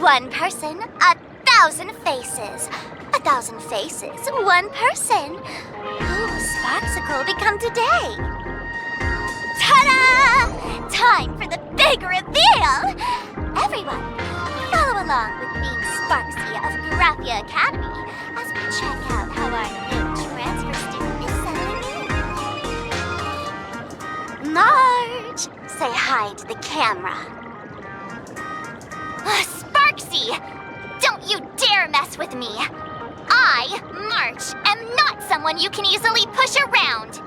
One person, 1,000 faces. 1,000 faces, one person. Who will Sparksicle become today? Ta-da! Time for the big reveal! Everyone, follow along with me, Sparksy of Graphia Academy, as we check out how our new transfer student is settling in. Marge, say hi to the camera. Sparksy! Don't you dare mess with me! I, March, am not someone you can easily push around!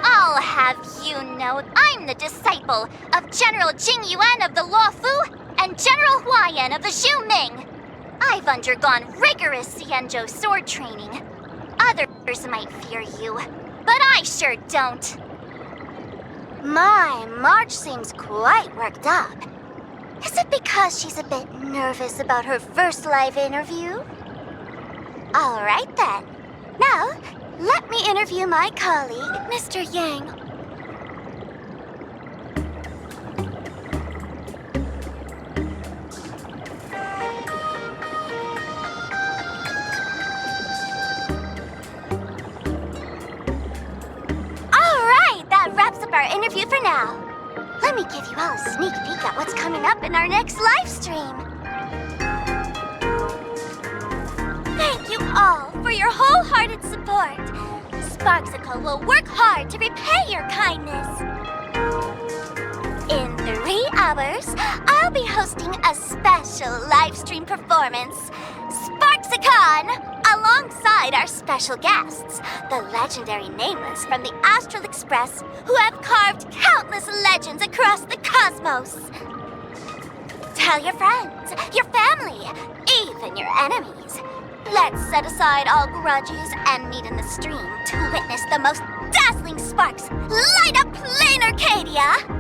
I'll have you know I'm the disciple of General Jing Yuan of the Luofu and General Huayan of the Xu Ming. I've undergone rigorous Xianzhou sword training. Others might fear you, but I sure don't. My, March seems quite worked up. Is it because she's a bit nervous about her first live interview? All right then. Now, let me interview my colleague, Mr. Yang. All right, that wraps up our interview for now. Let me give you all a sneak peek at what's coming up in our next live stream. Thank you all for your wholehearted support. Sparksicle will work hard to repay your kindness. In 3 hours, I'll be hosting a special live stream performance, Sparksicon, alongside our special guests, the legendary Nameless from the Astral Express, who have carved countless legends across the cosmos. Tell your friends, your family, even your enemies. Let's set aside all grudges and meet in the stream to witness the most dazzling sparks light up Planarcadia!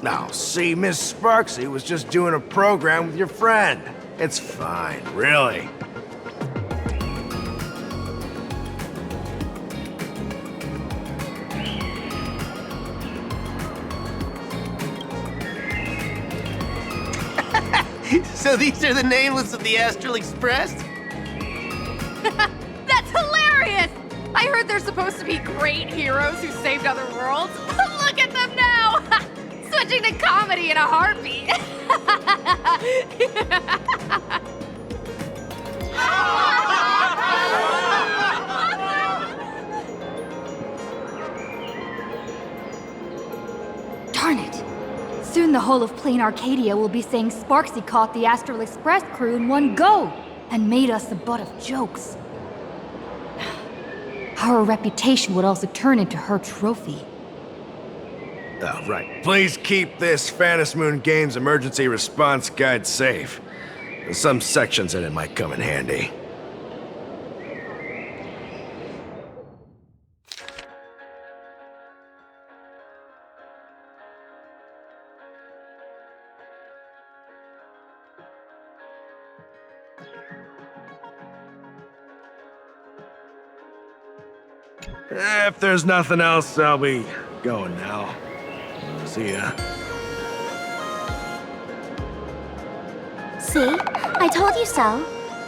Now, see, Miss Sparksy was just doing a program with your friend. It's fine, really. So these are the Nameless of the Astral Express? That's hilarious! I heard they're supposed to be great heroes who saved other worlds. Look at them now! Switching to comedy in a heartbeat. Darn it! Soon the whole of Planarcadia will be saying Sparksy caught the Astral Express crew in one go and made us the butt of jokes. Our reputation would also turn into her trophy. Oh, right. Please keep this Phantom Moon Games emergency response guide safe. There's some sections in it might come in handy. If there's nothing else, I'll be going now. See ya. See? I told you so.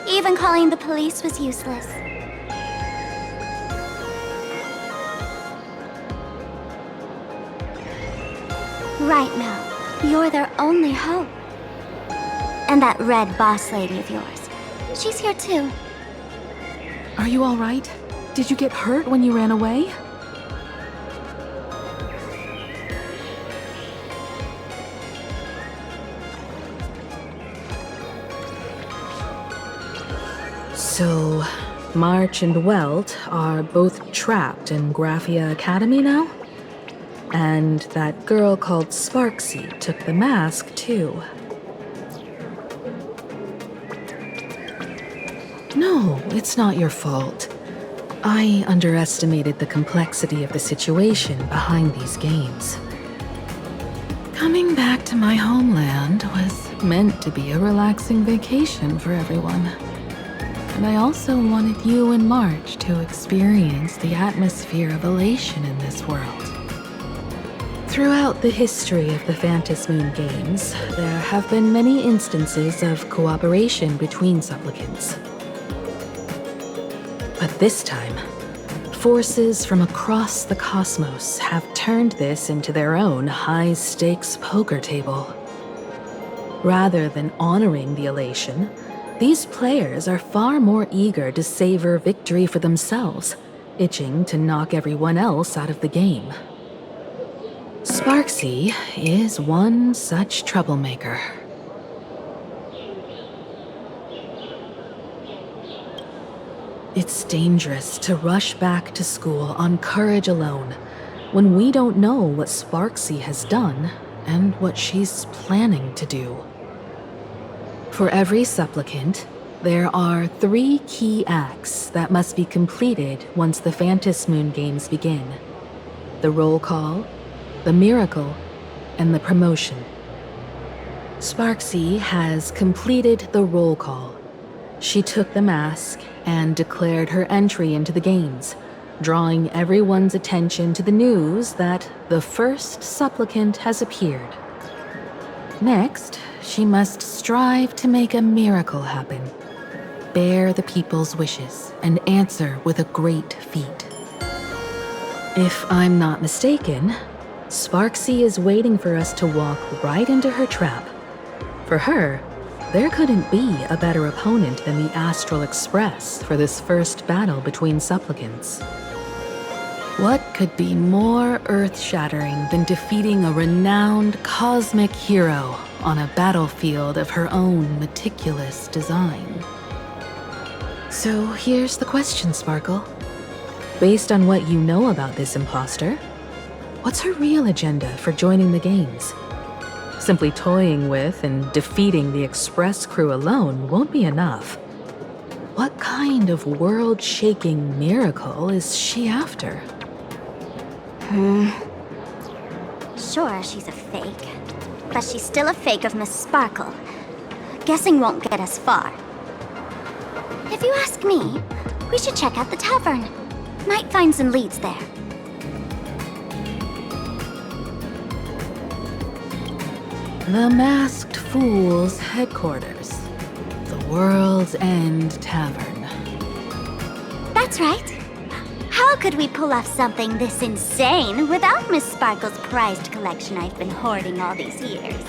Even calling the police was useless. Right now, you're their only hope. And that red boss lady of yours. She's here too. Are you all right? Did you get hurt when you ran away? So, March and Welt are both trapped in Graphia Academy now? And that girl called Sparksy took the mask, too. No, it's not your fault. I underestimated the complexity of the situation behind these games. Coming back to my homeland was meant to be a relaxing vacation for everyone. And I also wanted you and March to experience the atmosphere of elation in this world. Throughout the history of the Phantom Moon games, there have been many instances of cooperation between supplicants. But this time, forces from across the cosmos have turned this into their own high-stakes poker table. Rather than honoring the elation, these players are far more eager to savor victory for themselves, itching to knock everyone else out of the game. Sparksy is one such troublemaker. It's dangerous to rush back to school on courage alone when we don't know what Sparksy has done and what she's planning to do. For every supplicant, there are 3 key acts that must be completed once the Phantom Moon games begin: the roll call, the miracle, and the promotion. Sparksy has completed the roll call. She took the mask and declared her entry into the games, drawing everyone's attention to the news that the first supplicant has appeared. Next, she must strive to make a miracle happen, bear the people's wishes, and answer with a great feat. If I'm not mistaken, Sparksy is waiting for us to walk right into her trap. For her, there couldn't be a better opponent than the Astral Express for this first battle between supplicants. What could be more earth-shattering than defeating a renowned cosmic hero on a battlefield of her own meticulous design? So here's the question, Sparkle. Based on what you know about this imposter, what's her real agenda for joining the games? Simply toying with and defeating the Express crew alone won't be enough. What kind of world-shaking miracle is she after? Sure, she's a fake. But she's still a fake of Miss Sparkle. Guessing won't get us far. If you ask me, we should check out the tavern. Might find some leads there. The Masked Fool's headquarters. The World's End Tavern. That's right. How could we pull off something this insane without Miss Sparkle's prized collection I've been hoarding all these years?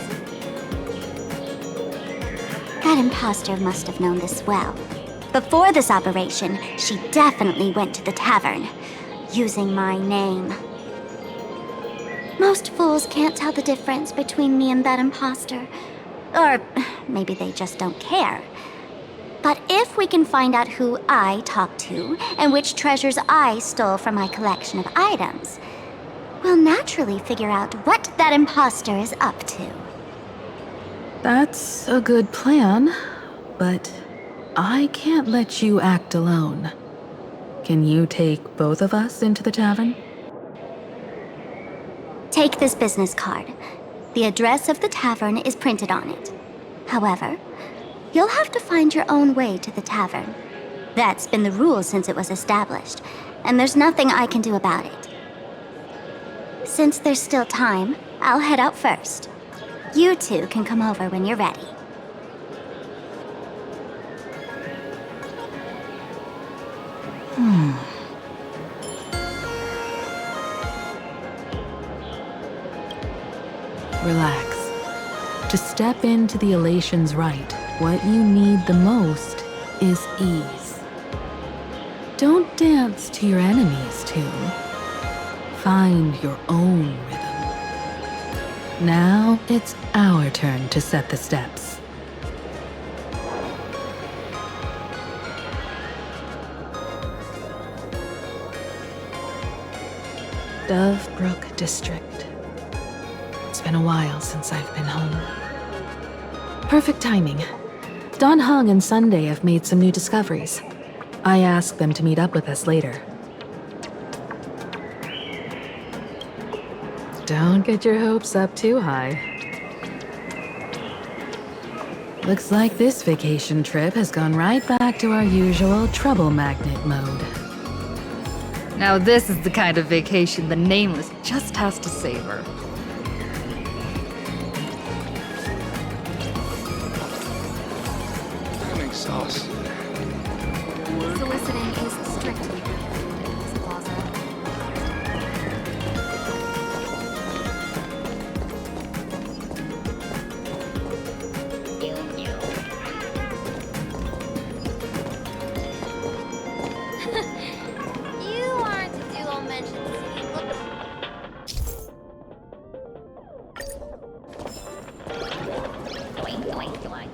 That imposter must have known this well. Before this operation, she definitely went to the tavern, using my name. Most fools can't tell the difference between me and that imposter. Or maybe they just don't care. But if we can find out who I talked to and which treasures I stole from my collection of items, we'll naturally figure out what that imposter is up to. That's a good plan, but I can't let you act alone. Can you take both of us into the tavern? Take this business card. The address of the tavern is printed on it. However, you'll have to find your own way to the tavern. That's been the rule since it was established, and there's nothing I can do about it. Since there's still time, I'll head out first. You two can come over when you're ready. Relax. To step into the elation's right, what you need the most is ease. Don't dance to your enemy's tune. Find your own rhythm. Now it's our turn to set the steps. Dove Brook District. It's been a while since I've been home. Perfect timing. Don Hung and Sunday have made some new discoveries. I asked them to meet up with us later. Don't get your hopes up too high. Looks like this vacation trip has gone right back to our usual trouble magnet mode. Now this is the kind of vacation the Nameless just has to savor. I'm exhausted. Soliciting is strictly prohibited in this plaza. You aren't a dual mention scene. Doink, doink, doink.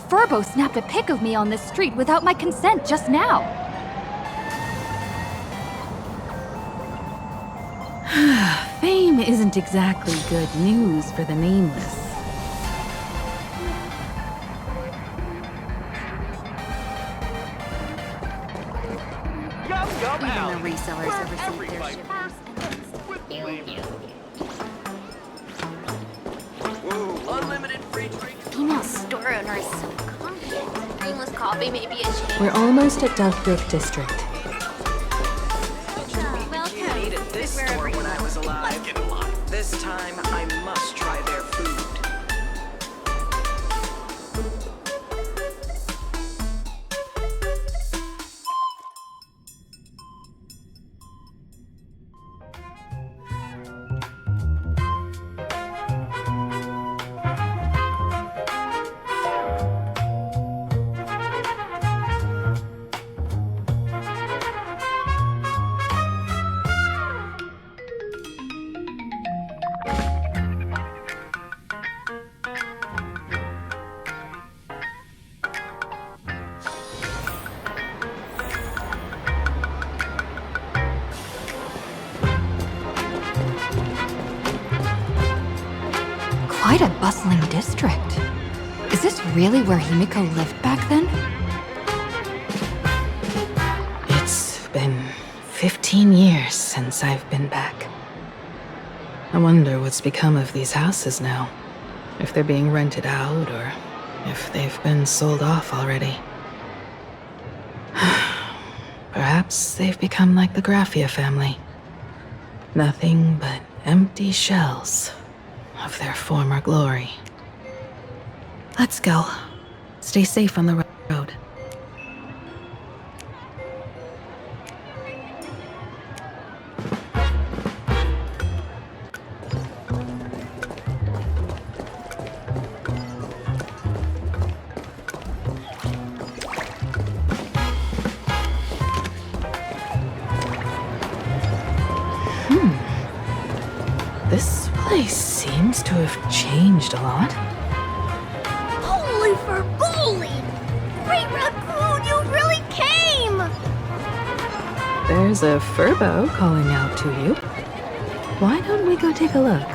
Furbo snapped a pic of me on this street without my consent just now. Fame isn't exactly good news for the Nameless. Even the resellers have received their shipments. Unlimited free drink. Female store owner is so confident. Nameless coffee may be a change. We're almost at Dove Brook District. Welcome. Ate at this store when I was alive. This time, I must try their food. Quite a bustling district. Is this really where Himiko lived back then? It's been 15 years since I've been back. I wonder what's become of these houses now. If they're being rented out, or if they've been sold off already. Perhaps they've become like the Graffia family. Nothing but empty shells of their former glory. Let's go. Stay safe on the road. This place seems to have changed a lot. Holy for bowling! Great Raccoon, you really came! There's a Furbo calling out to you. Why don't we go take a look?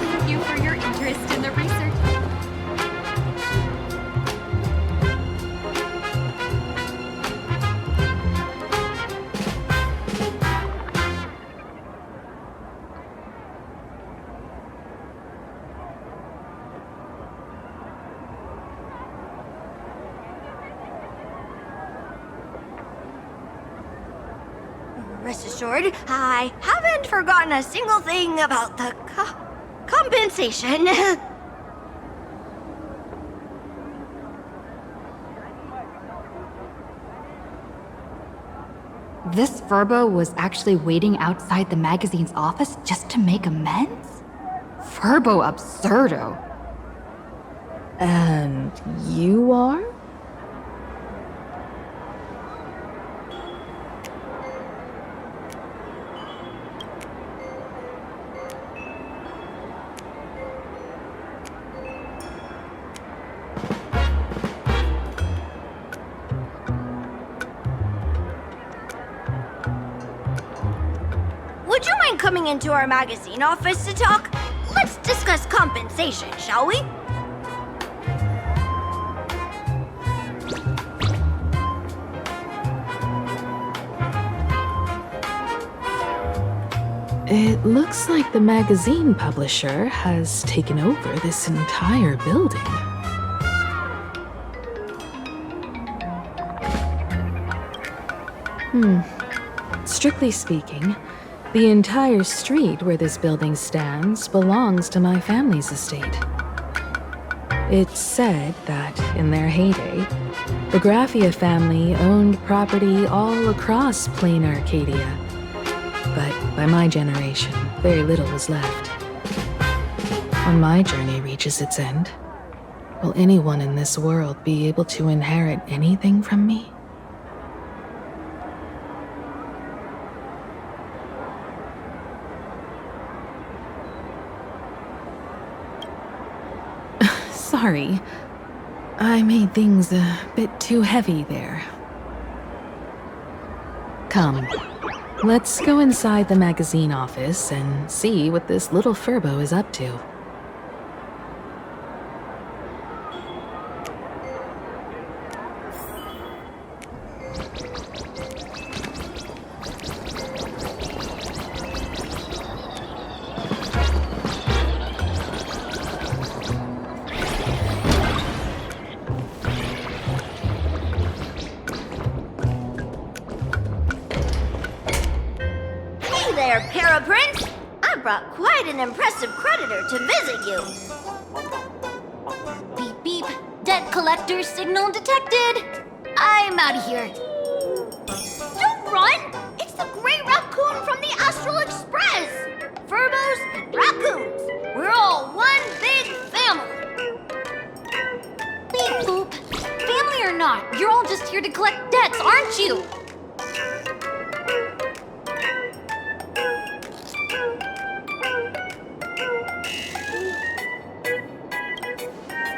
Thank you for your interest in the research. Rest assured, I haven't forgotten a single thing about the compensation. This Furbo was actually waiting outside the magazine's office just to make amends? Furbo absurdo. And you are? Would you mind coming into our magazine office to talk? Let's discuss compensation, shall we? It looks like the magazine publisher has taken over this entire building. Strictly speaking, the entire street where this building stands belongs to my family's estate. It's said that in their heyday, the Graffia family owned property all across Planarcadia. But by my generation, very little was left. When my journey reaches its end, will anyone in this world be able to inherit anything from me? Sorry, I made things a bit too heavy there. Come, let's go inside the magazine office and see what this little Furbo is up to. There, Paraprince! I brought quite an impressive creditor to visit you. Beep beep. Debt collector signal detected. I'm out of here. Don't run! It's the Great Raccoon from the Astral Express! Furbos and raccoons. We're all one big family. Beep boop. Family or not, you're all just here to collect debts, aren't you?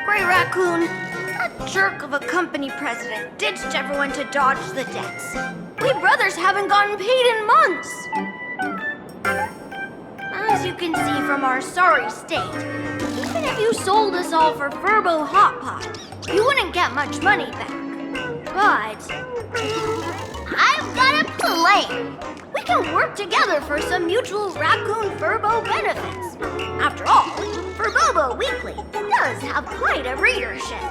Grey Raccoon, that jerk of a company president ditched everyone to dodge the debts. We brothers haven't gotten paid in months. As you can see from our sorry state, even if you sold us all for Furbo Hot Pot, you wouldn't get much money back. But I've got a plan. We can work together for some mutual Raccoon Furbo benefits. After all, Furbobo Weekly does have quite a readership.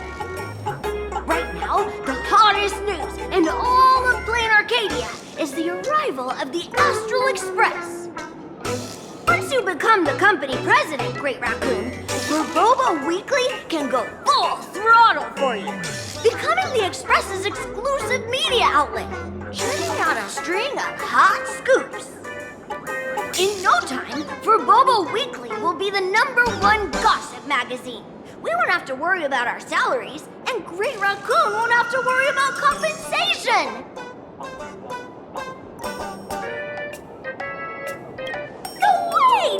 Right now, the hottest news in all of Planarcadia is the arrival of the Astral Express. Once you become the company president, Great Raccoon, Furbobo Weekly can go full throttle for you, becoming the Express's exclusive media outlet, churning out a string of hot scoops. In no time, Furbobo Weekly will be the #1 gossip magazine. We won't have to worry about our salaries, and Great Raccoon won't have to worry about compensation.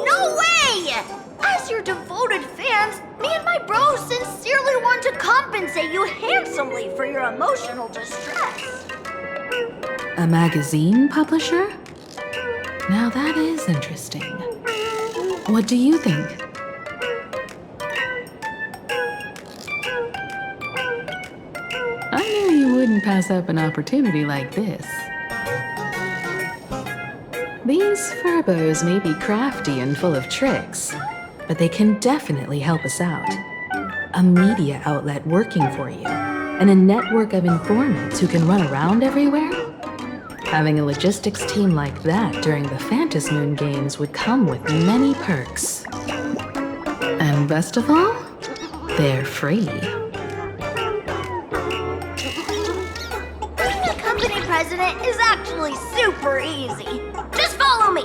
No way! As your devoted fans, me and my bros sincerely want to compensate you handsomely for your emotional distress. A magazine publisher? Now that is interesting. What do you think? I knew you wouldn't pass up an opportunity like this. These Furbos may be crafty and full of tricks, but they can definitely help us out. A media outlet working for you, and a network of informants who can run around everywhere? Having a logistics team like that during the Phantom Moon Games would come with many perks. And best of all, they're free. Being a company president is actually super easy. Just follow me.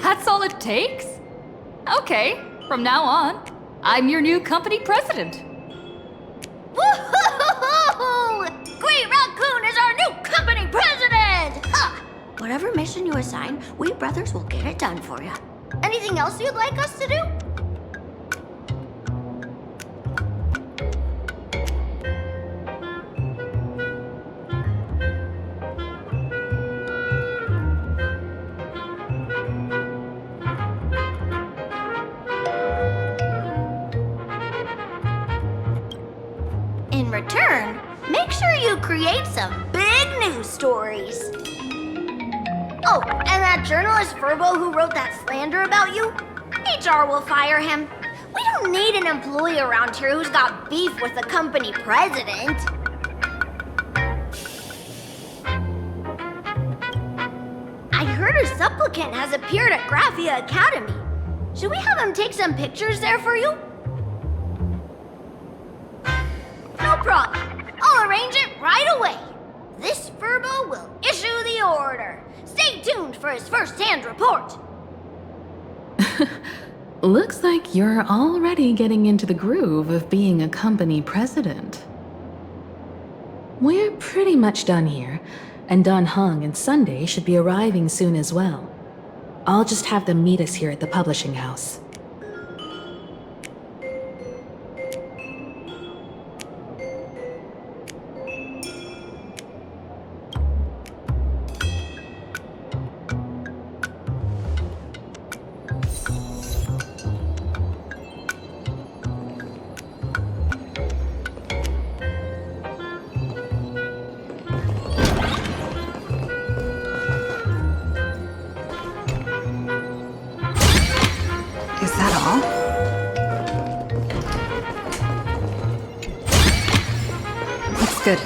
That's all it takes? Okay, from now on, I'm your new company president. Woohoo! Green Raccoon is our new company president! Ha! Whatever mission you assign, we brothers will get it done for you. Anything else you'd like us to do? In return, make sure you create some big news stories. Oh, and that journalist Furbo who wrote that slander about you? HR will fire him. We don't need an employee around here who's got beef with the company president. I heard a supplicant has appeared at Graphia Academy. Should we have him take some pictures there for you? No problem. I'll arrange it right away. This Furbo will issue the order. Stay tuned for his first-hand report. Looks like you're already getting into the groove of being a company president. We're pretty much done here, and Dan Heng and Sunday should be arriving soon as well. I'll just have them meet us here at the publishing house. Good.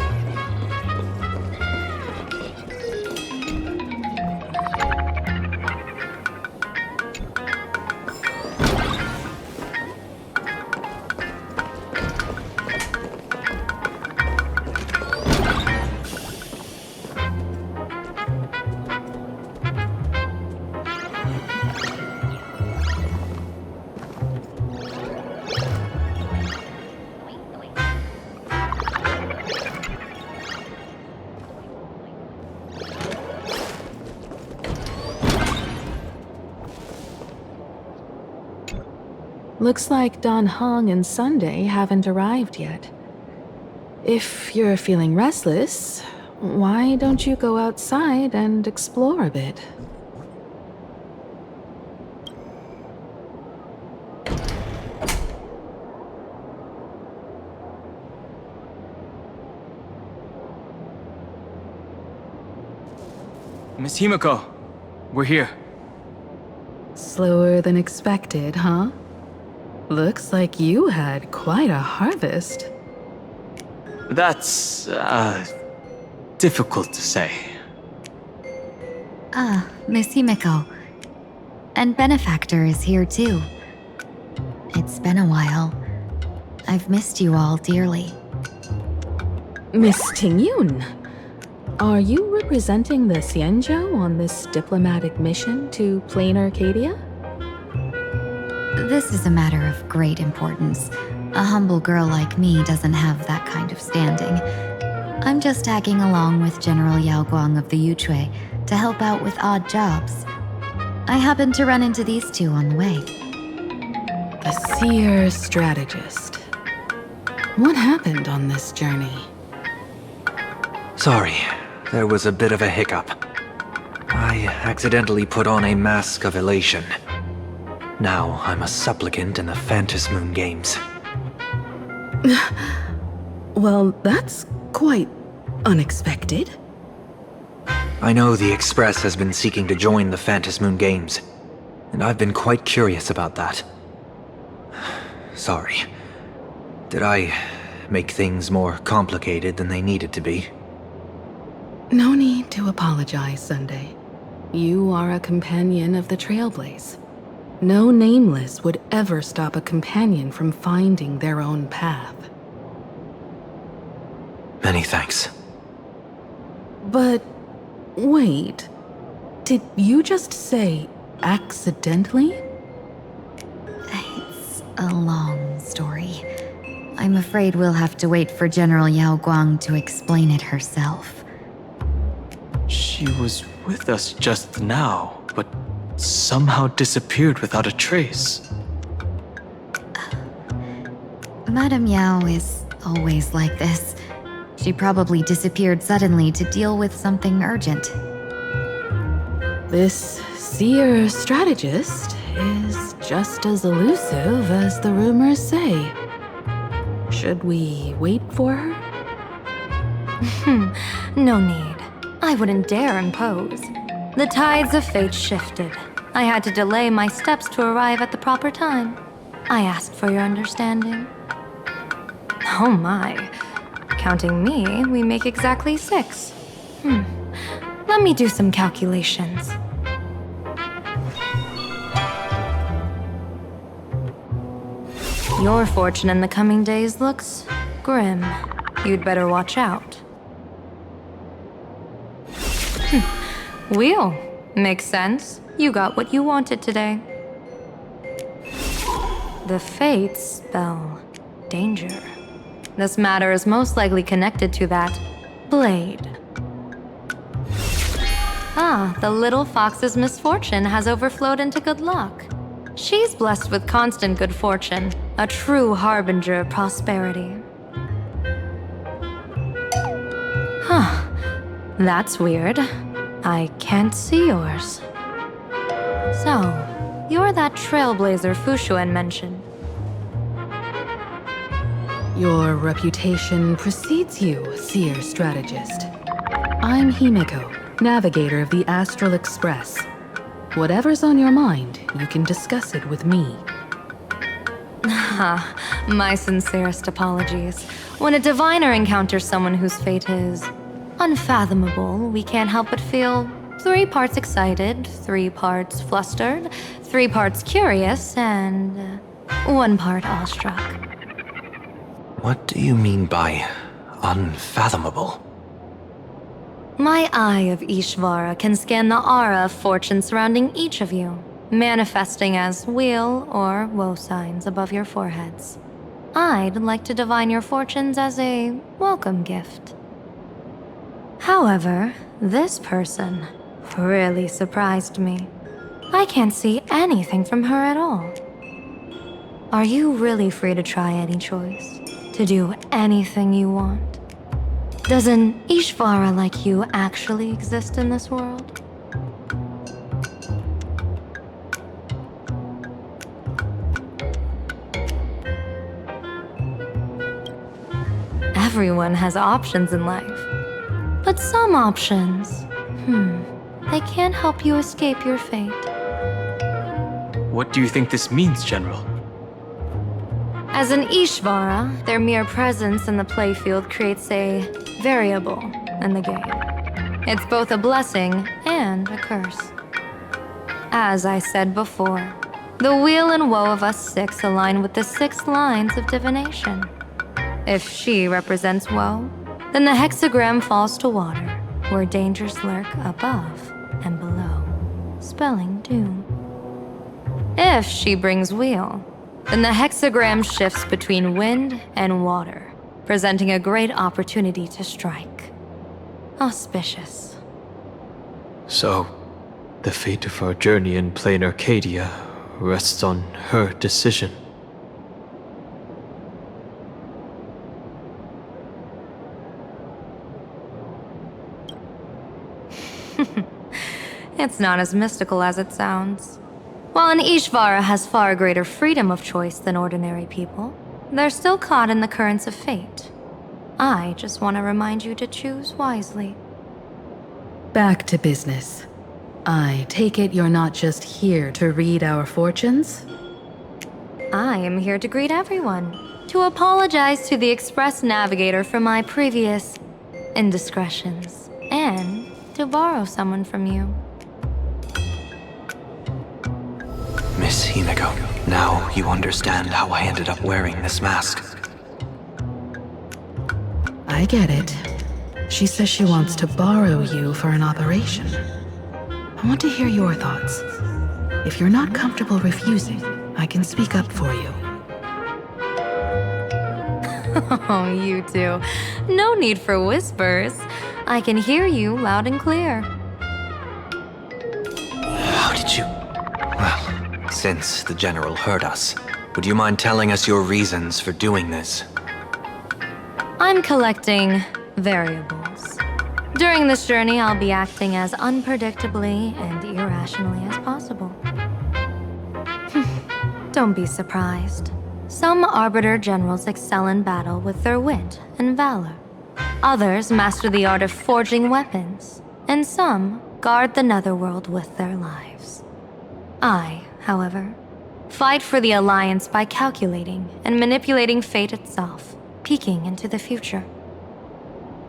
Looks like Don Hong and Sunday haven't arrived yet. If you're feeling restless, why don't you go outside and explore a bit? Miss Himiko, we're here. Slower than expected, huh? Looks like you had quite a harvest. That's, difficult to say. Ah, Miss Himiko. And Benefactor is here too. It's been a while. I've missed you all dearly. Miss Tingyun, are you representing the Xianzhou on this diplomatic mission to Planarcadia? This is a matter of great importance. A humble girl like me doesn't have that kind of standing. I'm just tagging along with General Yao Guang of the Yuchui to help out with odd jobs. I happened to run into these two on the way. The seer strategist. What happened on this journey? Sorry, there was a bit of a hiccup. I accidentally put on a mask of elation. Now I'm a supplicant in the Phantom Moon Games. Well, that's quite unexpected. I know the Express has been seeking to join the Phantom Moon Games, and I've been quite curious about that. Sorry. Did I make things more complicated than they needed to be? No need to apologize, Sunday. You are a companion of the Trailblaze. No nameless would ever stop a companion from finding their own path. Many thanks. But wait, did you just say accidentally? It's a long story. I'm afraid we'll have to wait for General Yao Guang to explain it herself. She was with us just now, but somehow disappeared without a trace. Madame Yao is always like this. She probably disappeared suddenly to deal with something urgent. This seer strategist is just as elusive as the rumors say. Should we wait for her? No need. I wouldn't dare impose. The tides of fate shifted. I had to delay my steps to arrive at the proper time. I asked for your understanding. Oh my. Counting me, we make exactly 6. Let me do some calculations. Your fortune in the coming days looks grim. You'd better watch out. Wheel. Makes sense. You got what you wanted today. The Fates spell danger. This matter is most likely connected to that blade. Ah, the little fox's misfortune has overflowed into good luck. She's blessed with constant good fortune, a true harbinger of prosperity. Huh. That's weird. I can't see yours. So, you're that trailblazer Fushuan mentioned. Your reputation precedes you, seer strategist. I'm Himiko, navigator of the Astral Express. Whatever's on your mind, you can discuss it with me. My sincerest apologies. When a diviner encounters someone whose fate is unfathomable, we can't help but feel 3 parts excited, 3 parts flustered, 3 parts curious, and 1 part awestruck. What do you mean by unfathomable? My eye of Ishvara can scan the aura of fortune surrounding each of you, manifesting as weal or woe signs above your foreheads. I'd like to divine your fortunes as a welcome gift. However, this person really surprised me. I can't see anything from her at all. Are you really free to try any choice? To do anything you want? Does an Ishvara like you actually exist in this world? Everyone has options in life. But some options, they can't help you escape your fate. What do you think this means, General? As an Ishvara, their mere presence in the playfield creates a variable in the game. It's both a blessing and a curse. As I said before, the weal and woe of us 6 align with the 6 lines of divination. If she represents woe, then the hexagram falls to water, where dangers lurk above and below, spelling doom. If she brings weal, then the hexagram shifts between wind and water, presenting a great opportunity to strike. Auspicious. So, the fate of our journey in Planarcadia rests on her decision. It's not as mystical as it sounds. While an Ishvara has far greater freedom of choice than ordinary people, they're still caught in the currents of fate. I just want to remind you to choose wisely. Back to business. I take it you're not just here to read our fortunes? I am here to greet everyone, to apologize to the Express Navigator for my previous indiscretions, and to borrow someone from you. Miss Himeko, now you understand how I ended up wearing this mask. I get it. She says she wants to borrow you for an operation. I want to hear your thoughts. If you're not comfortable refusing, I can speak up for you. Oh, you two. No need for whispers. I can hear you loud and clear. How did you... Well, since the General heard us, would you mind telling us your reasons for doing this? I'm collecting variables. During this journey, I'll be acting as unpredictably and irrationally as possible. Don't be surprised. Some Arbiter Generals excel in battle with their wit and valor. Others master the art of forging weapons, and some guard the netherworld with their lives. I, however, fight for the Alliance by calculating and manipulating fate itself, peeking into the future.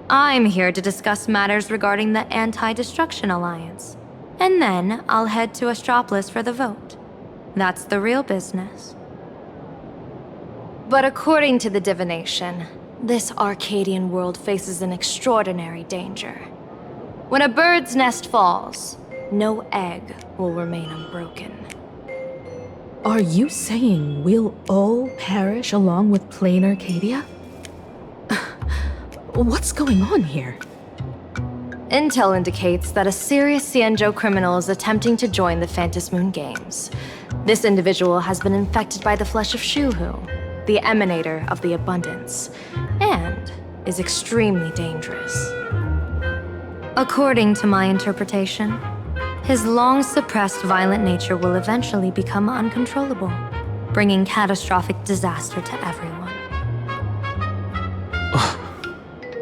I'm here to discuss matters regarding the Anti-Destruction Alliance, and then I'll head to Astropolis for the vote. That's the real business. But according to the divination, this Arcadian world faces an extraordinary danger. When a bird's nest falls, no egg will remain unbroken. Are you saying we'll all perish along with Planarcadia? What's going on here? Intel indicates that a serious Xianzhou criminal is attempting to join the Phantasmoon Games. This individual has been infected by the flesh of Shuhu, the emanator of the abundance, and is extremely dangerous. According to my interpretation, his long-suppressed violent nature will eventually become uncontrollable, bringing catastrophic disaster to everyone.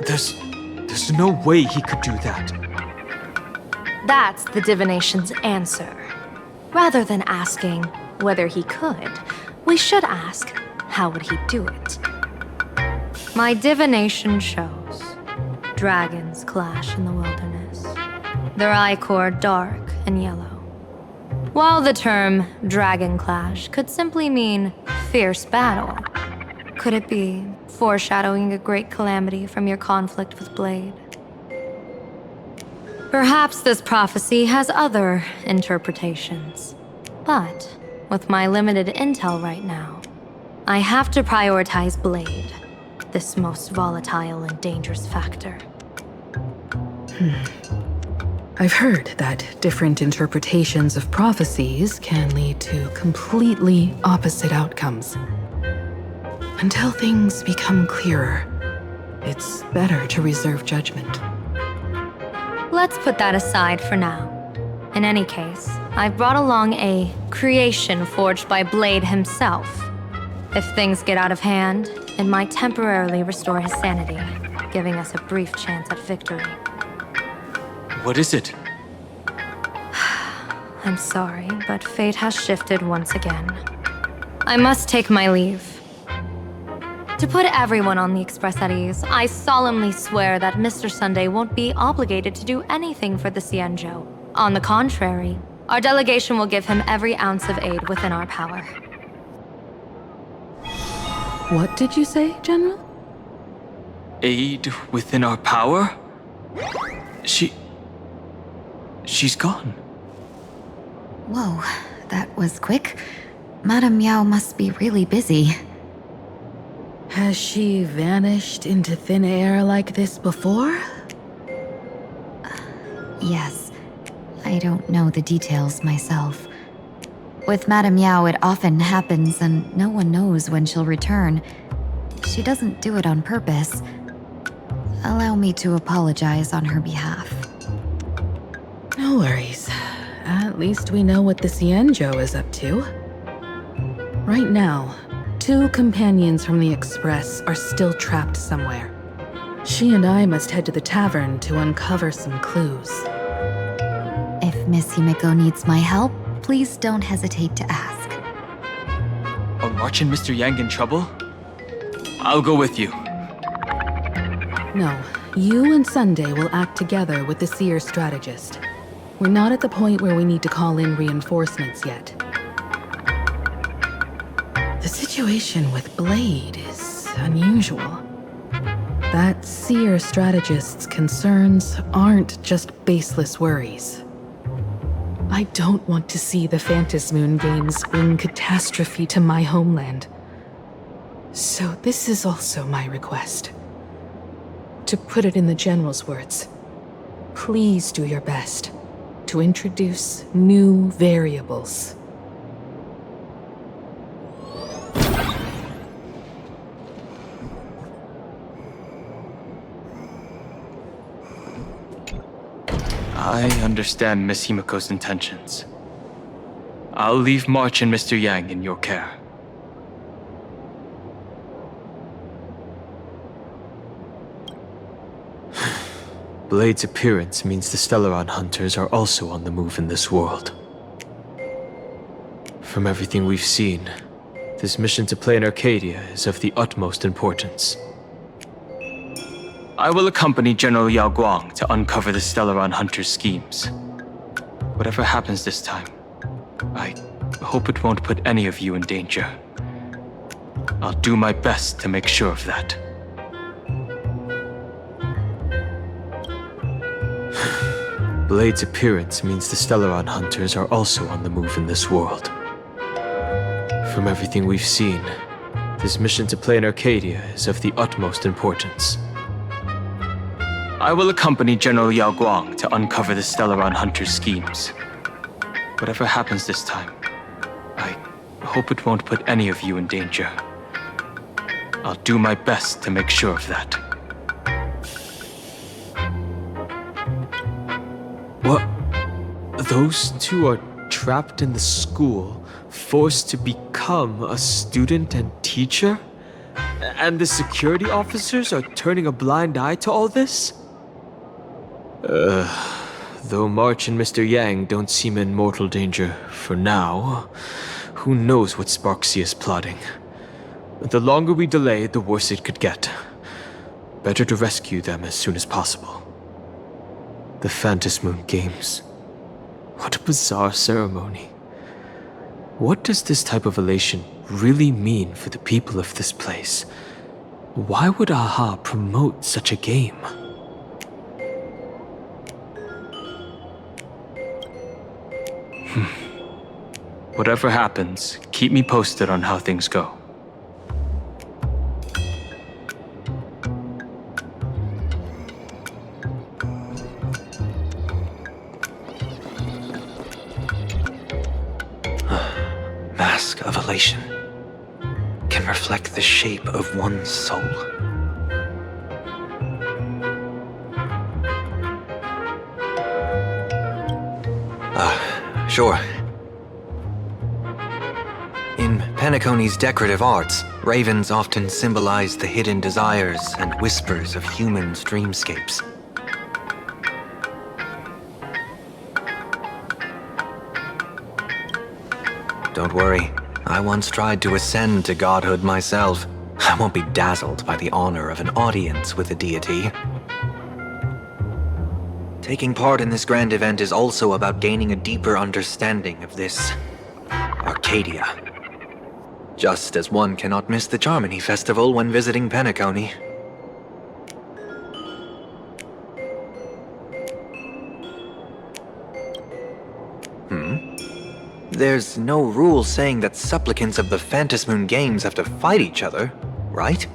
There's no way he could do that. That's the divination's answer. Rather than asking whether he could, we should ask how would he do it? My divination shows dragons clash in the wilderness, their ichor dark and yellow. While the term dragon clash could simply mean fierce battle, could it be foreshadowing a great calamity from your conflict with Blade? Perhaps this prophecy has other interpretations, but with my limited intel right now, I have to prioritize Blade, this most volatile and dangerous factor. I've heard that different interpretations of prophecies can lead to completely opposite outcomes. Until things become clearer, it's better to reserve judgment. Let's put that aside for now. In any case, I've brought along a creation forged by Blade himself. If things get out of hand, it might temporarily restore his sanity, giving us a brief chance at victory. What is it? I'm sorry, but fate has shifted once again. I must take my leave. To put everyone on the Express at ease, I solemnly swear that Mr. Sunday won't be obligated to do anything for the Cienjo. On the contrary, our delegation will give him every ounce of aid within our power. What did you say, General? Aid within our power? She's gone. Whoa, that was quick. Madame Yao must be really busy. Has she vanished into thin air like this before? Yes. I don't know the details myself. With Madame Yao, it often happens and no one knows when she'll return. She doesn't do it on purpose. Allow me to apologize on her behalf. No worries. At least we know what the Cienjo is up to. Right now, 2 companions from the Express are still trapped somewhere. She and I must head to the tavern to uncover some clues. If Miss Himeko needs my help, please don't hesitate to ask. Are March and Mr. Yang in trouble? I'll go with you. No, you and Sunday will act together with the Seer strategist. We're not at the point where we need to call in reinforcements yet. The situation with Blade is unusual. That Seer strategist's concerns aren't just baseless worries. I don't want to see the Phantasmoon games bring catastrophe to my homeland. So this is also my request. To put it in the General's words, please do your best to introduce new variables. I understand Miss Himeko's intentions. I'll leave March and Mr. Yang in your care. Blade's appearance means the Stellaron hunters are also on the move in this world. From everything we've seen, this mission to Planarcadia is of the utmost importance. I will accompany General Yao Guang to uncover the Stellaron hunters' schemes. Whatever happens this time, I hope it won't put any of you in danger. I'll do my best to make sure of that. Blade's appearance means the Stellaron hunters are also on the move in this world. From everything we've seen, this mission to Planarcadia is of the utmost importance. I will accompany General Yao Guang to uncover the Stellaron hunters' schemes. Whatever happens this time, I hope it won't put any of you in danger. I'll do my best to make sure of that. What? Those 2 are trapped in the school, forced to become a student and teacher? And the security officers are turning a blind eye to all this? Though March and Mr. Yang don't seem in mortal danger for now, who knows what Sparksy is plotting. The longer we delay, the worse it could get. Better to rescue them as soon as possible. The Phantasmoon Games. What a bizarre ceremony. What does this type of elation really mean for the people of this place? Why would AHA promote such a game? Whatever happens, keep me posted on how things go. Mask of elation can reflect the shape of one's soul. Sure. In Penacony's decorative arts, ravens often symbolize the hidden desires and whispers of humans' dreamscapes. Don't worry, I once tried to ascend to godhood myself. I won't be dazzled by the honor of an audience with a deity. Taking part in this grand event is also about gaining a deeper understanding of this Arcadia. Just as one cannot miss the Charmony Festival when visiting Penacony. There's no rule saying that supplicants of the Phantasmoon Games have to fight each other, right?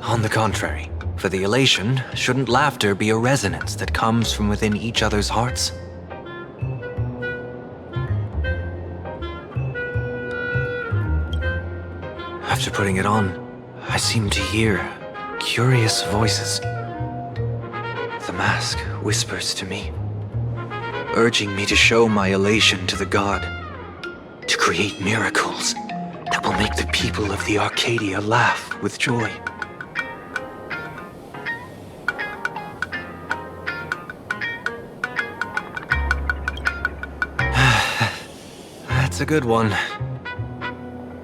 On the contrary, for the elation, shouldn't laughter be a resonance that comes from within each other's hearts? After putting it on, I seem to hear curious voices. The mask whispers to me, urging me to show my elation to the god, to create miracles that will make the people of the Arcadia laugh with joy. That's a good one.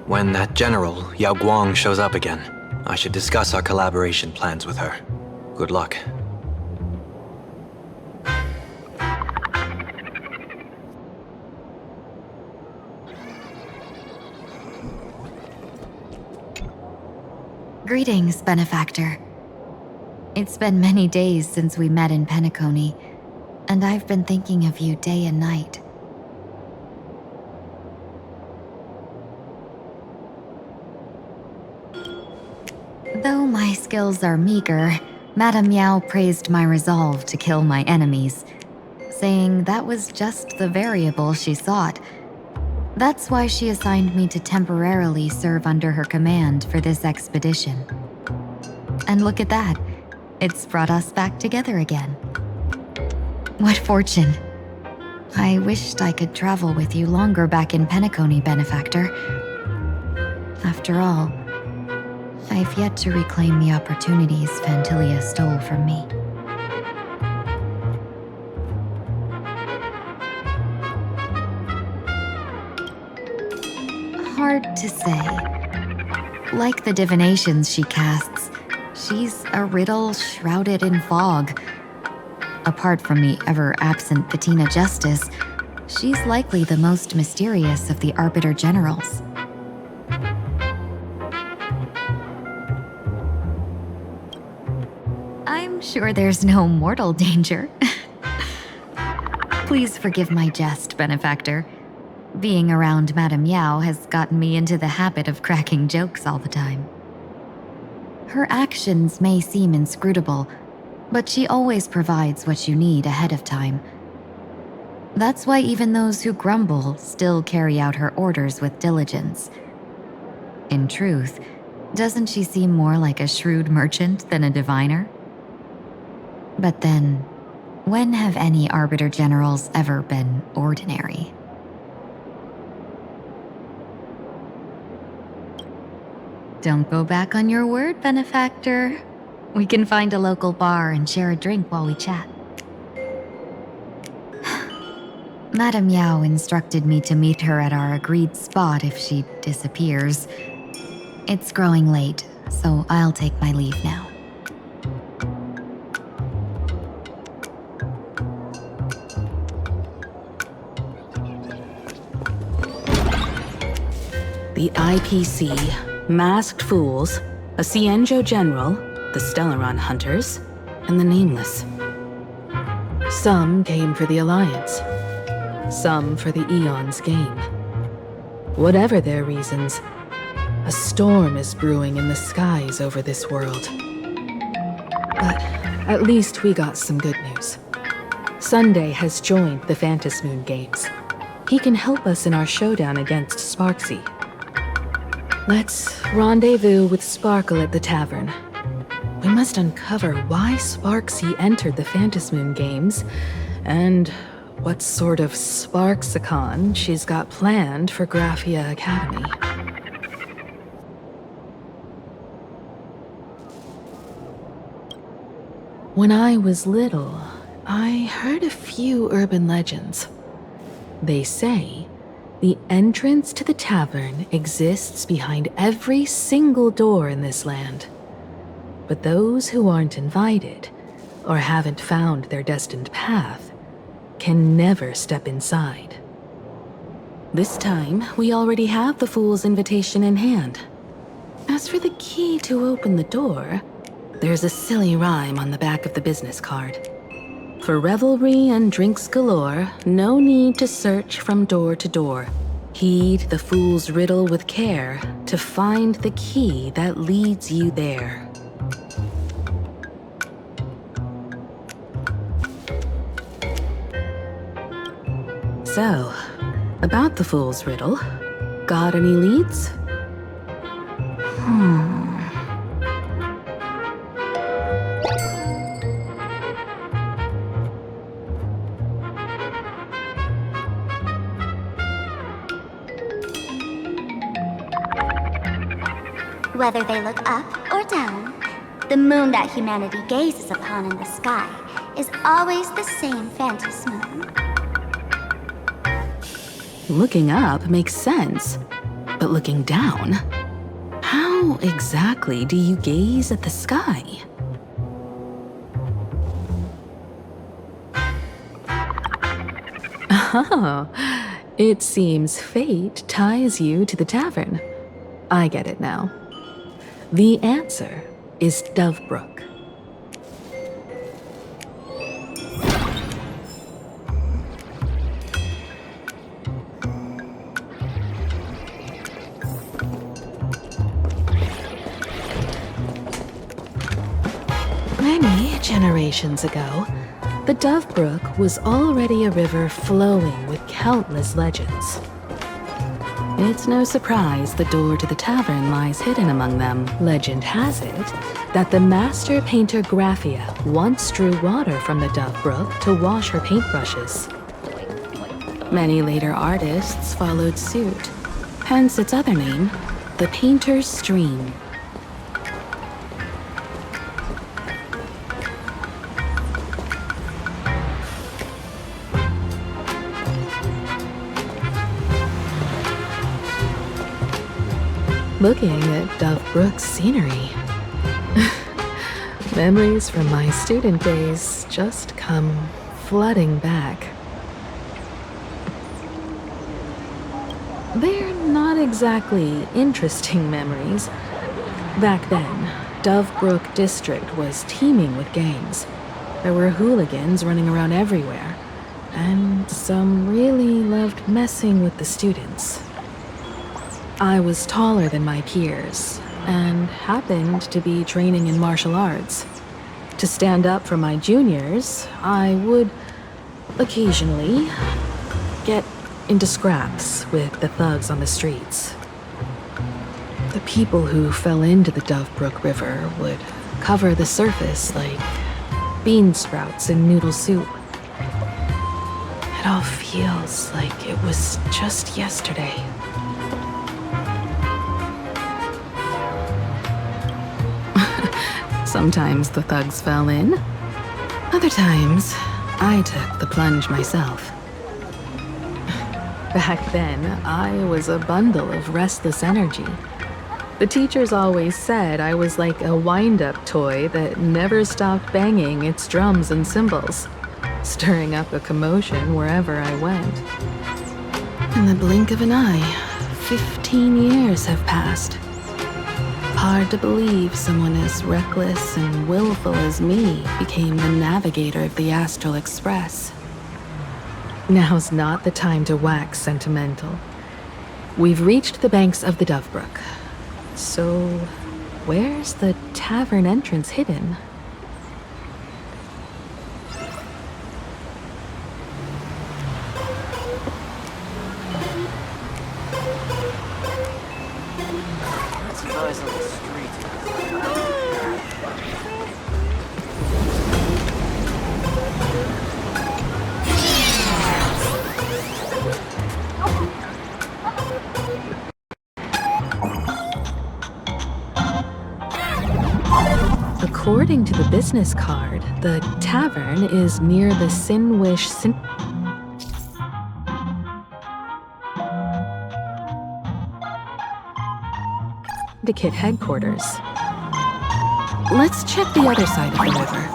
When that general, Yao Guang, shows up again, I should discuss our collaboration plans with her. Good luck. Greetings, Benefactor. It's been many days since we met in Penacony, and I've been thinking of you day and night. Though my skills are meager, Madame Yao praised my resolve to kill my enemies, saying that was just the variable she sought. That's why she assigned me to temporarily serve under her command for this expedition. And look at that, it's brought us back together again. What fortune. I wished I could travel with you longer back in Penacony, Benefactor. After all, I've yet to reclaim the opportunities Phantilia stole from me. Hard to say. Like the divinations she casts, she's a riddle shrouded in fog. Apart from the ever-absent Patina Justice, she's likely the most mysterious of the Arbiter Generals. I'm sure there's no mortal danger. Please forgive my jest, Benefactor. Being around Madame Yao has gotten me into the habit of cracking jokes all the time. Her actions may seem inscrutable, but she always provides what you need ahead of time. That's why even those who grumble still carry out her orders with diligence. In truth, doesn't she seem more like a shrewd merchant than a diviner? But then, when have any Arbiter Generals ever been ordinary? Don't go back on your word, Benefactor. We can find a local bar and share a drink while we chat. Madame Yao instructed me to meet her at our agreed spot if she disappears. It's growing late, so I'll take my leave now. The IPC, Masked Fools, a Cienjo General, the Stellaron Hunters, and the Nameless. Some came for the Alliance. Some for the Eon's game. Whatever their reasons, a storm is brewing in the skies over this world. But at least we got some good news. Sunday has joined the Phantom Moon Games. He can help us in our showdown against Sparksy. Let's rendezvous with Sparkle at the tavern. We must uncover why Sparksy entered the Phantom Moon Games, and what sort of Sparksicon she's got planned for Graphia Academy. When I was little, I heard a few urban legends. They say the entrance to the tavern exists behind every single door in this land. But those who aren't invited, or haven't found their destined path, can never step inside. This time, we already have the Fool's invitation in hand. As for the key to open the door, there's a silly rhyme on the back of the business card. For revelry and drinks galore, no need to search from door to door. Heed the fool's riddle with care to find the key that leads you there. So, about the fool's riddle, got any leads? Whether they look up or down, the moon that humanity gazes upon in the sky is always the same Phantom moon. Looking up makes sense, but looking down? How exactly do you gaze at the sky? Oh, it seems fate ties you to the tavern. I get it now. The answer is Dovebrook. Many generations ago, the Dovebrook was already a river flowing with countless legends. It's no surprise the door to the tavern lies hidden among them. Legend has it that the master painter Graphia once drew water from the Dovebrook to wash her paintbrushes. Many later artists followed suit, hence its other name, the Painter's Stream. Looking at Dovebrook's scenery. Memories from my student days just come flooding back. They're not exactly interesting memories. Back then, Dovebrook District was teeming with gangs. There were hooligans running around everywhere, and some really loved messing with the students. I was taller than my peers, and happened to be training in martial arts. To stand up for my juniors, I would occasionally get into scraps with the thugs on the streets. The people who fell into the Dovebrook River would cover the surface like bean sprouts in noodle soup. It all feels like it was just yesterday. Sometimes the thugs fell in. Other times, I took the plunge myself. Back then, I was a bundle of restless energy. The teachers always said I was like a wind-up toy that never stopped banging its drums and cymbals, stirring up a commotion wherever I went. In the blink of an eye, 15 years have passed. Hard to believe someone as reckless and willful as me became the navigator of the Astral Express. Now's not the time to wax sentimental. We've reached the banks of the Dovebrook. So, where's the tavern entrance hidden? That's nice on the street. According to the business card, the tavern is near the Sinwish Syndicate headquarters. Let's check the other side of the river.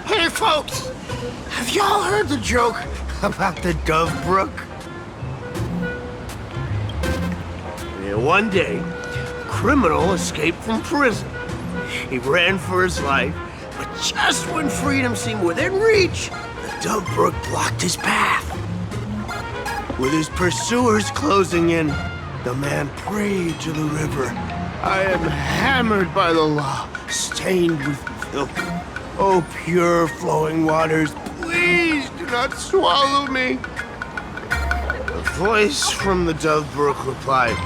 Hey, folks! Have y'all heard the joke about the Dovebrook? Yeah, one day, a criminal escaped from prison. He ran for his life, but just when freedom seemed within reach, the Dovebrook blocked his path. With his pursuers closing in, the man prayed to the river. I am hammered by the law, stained with filth. Oh, pure flowing waters, please do not swallow me. A voice from the Dovebrook replied,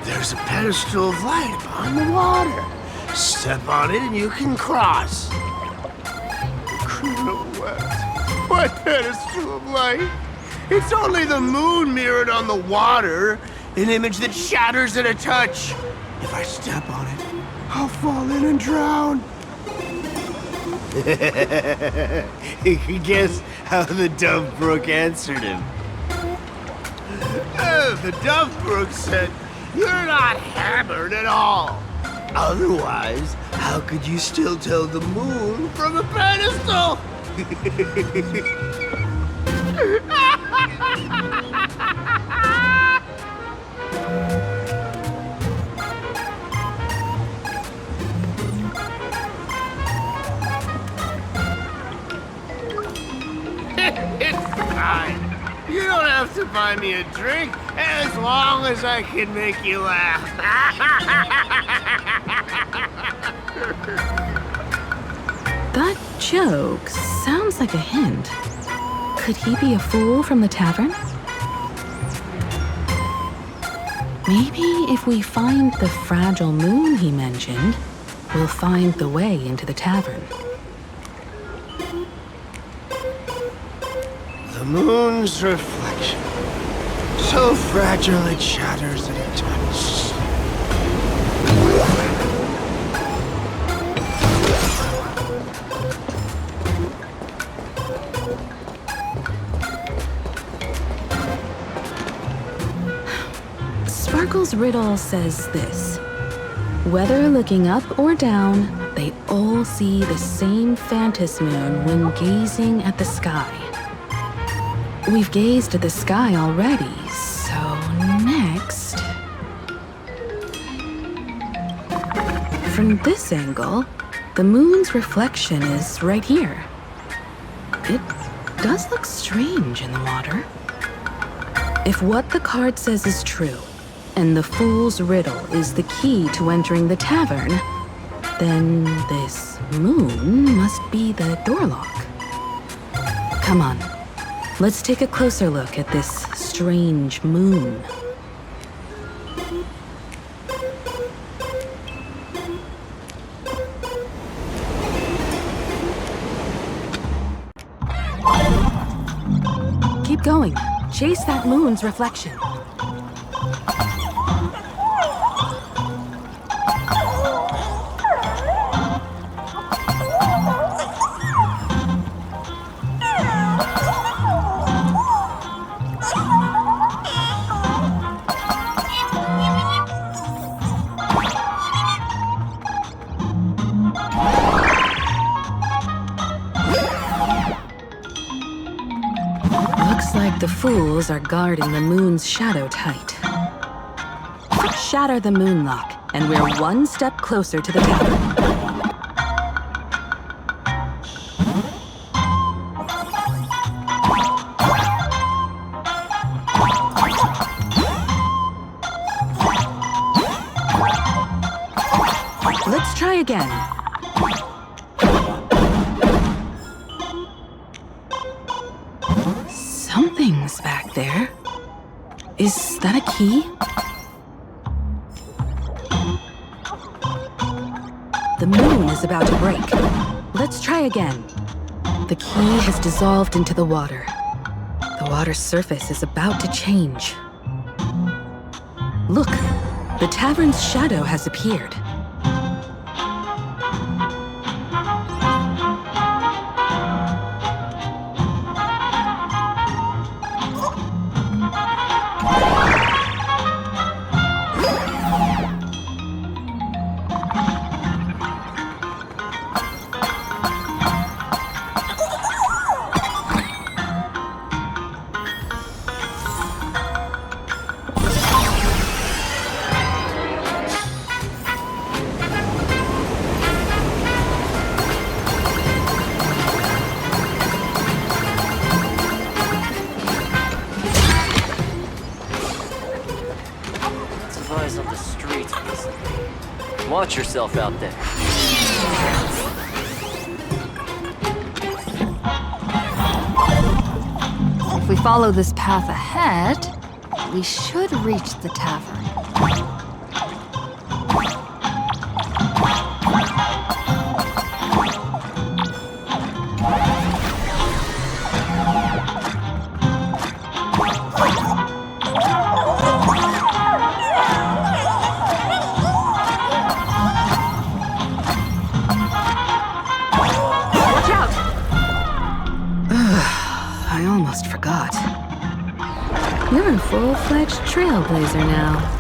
there's a pedestal of light upon the water. Step on it and you can cross. The criminal wept. What pedestal of light? It's only the moon mirrored on the water, an image that shatters at a touch. If I step on it, I'll fall in and drown. You can guess how the Dovebrook answered him. The Dovebrook said, you're not hammered at all. Otherwise, how could you still tell the moon from a pedestal? It's fine. You don't have to buy me a drink as long as I can make you laugh. That joke sounds like a hint. Could he be a fool from the tavern? Maybe if we find the fragile moon he mentioned, we'll find the way into the tavern. The moon's reflection. So fragile it shatters at a touch. Sparkle's riddle says this. Whether looking up or down, they all see the same phantom moon when gazing at the sky. We've gazed at the sky already, so next... From this angle, the moon's reflection is right here. It does look strange in the water. If what the card says is true, and the fool's riddle is the key to entering the tavern, then this moon must be the door lock. Come on, let's take a closer look at this strange moon. Keep going. Chase that moon's reflection. The fools are guarding the moon's shadow tight. Shatter the moon lock, and we're one step closer to the tavern. Let's try again. Something's back there. Is that a key? The moon is about to break. Let's try again. The key has dissolved into the water. The water's surface is about to change. Look, the tavern's shadow has appeared. Watch yourself out there. If we follow this path ahead, we should reach the tavern. You're a full-fledged Trailblazer now.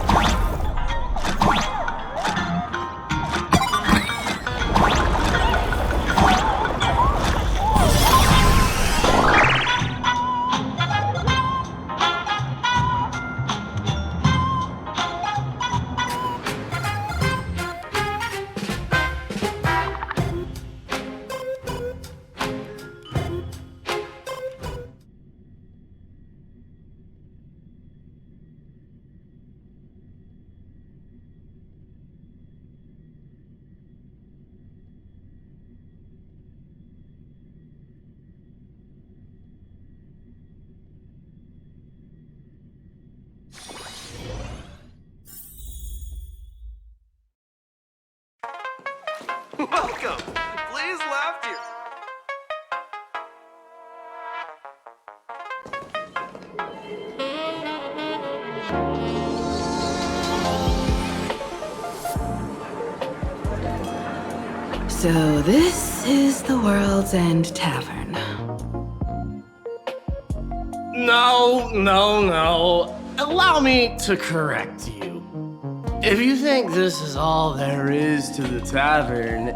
Welcome. Please left here. So this is the World's End Tavern. No. Allow me to correct you. If you think this is all there is to the tavern,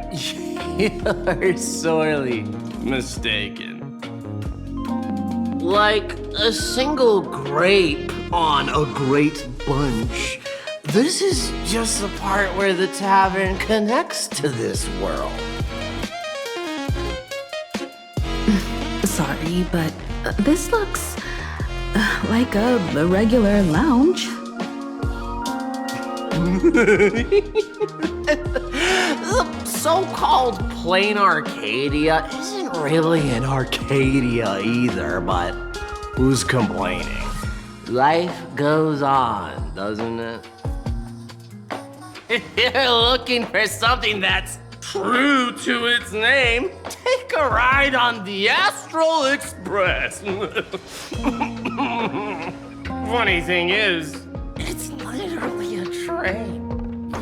you're sorely mistaken. Like a single grape on a great bunch, this is just the part where the tavern connects to this world. Sorry, but this looks like a regular lounge. The so-called Planarcadia isn't really an Arcadia either, but who's complaining? Life goes on, doesn't it? If you're looking for something that's true to its name, take a ride on the Astral Express. Funny thing is, it's literally a train.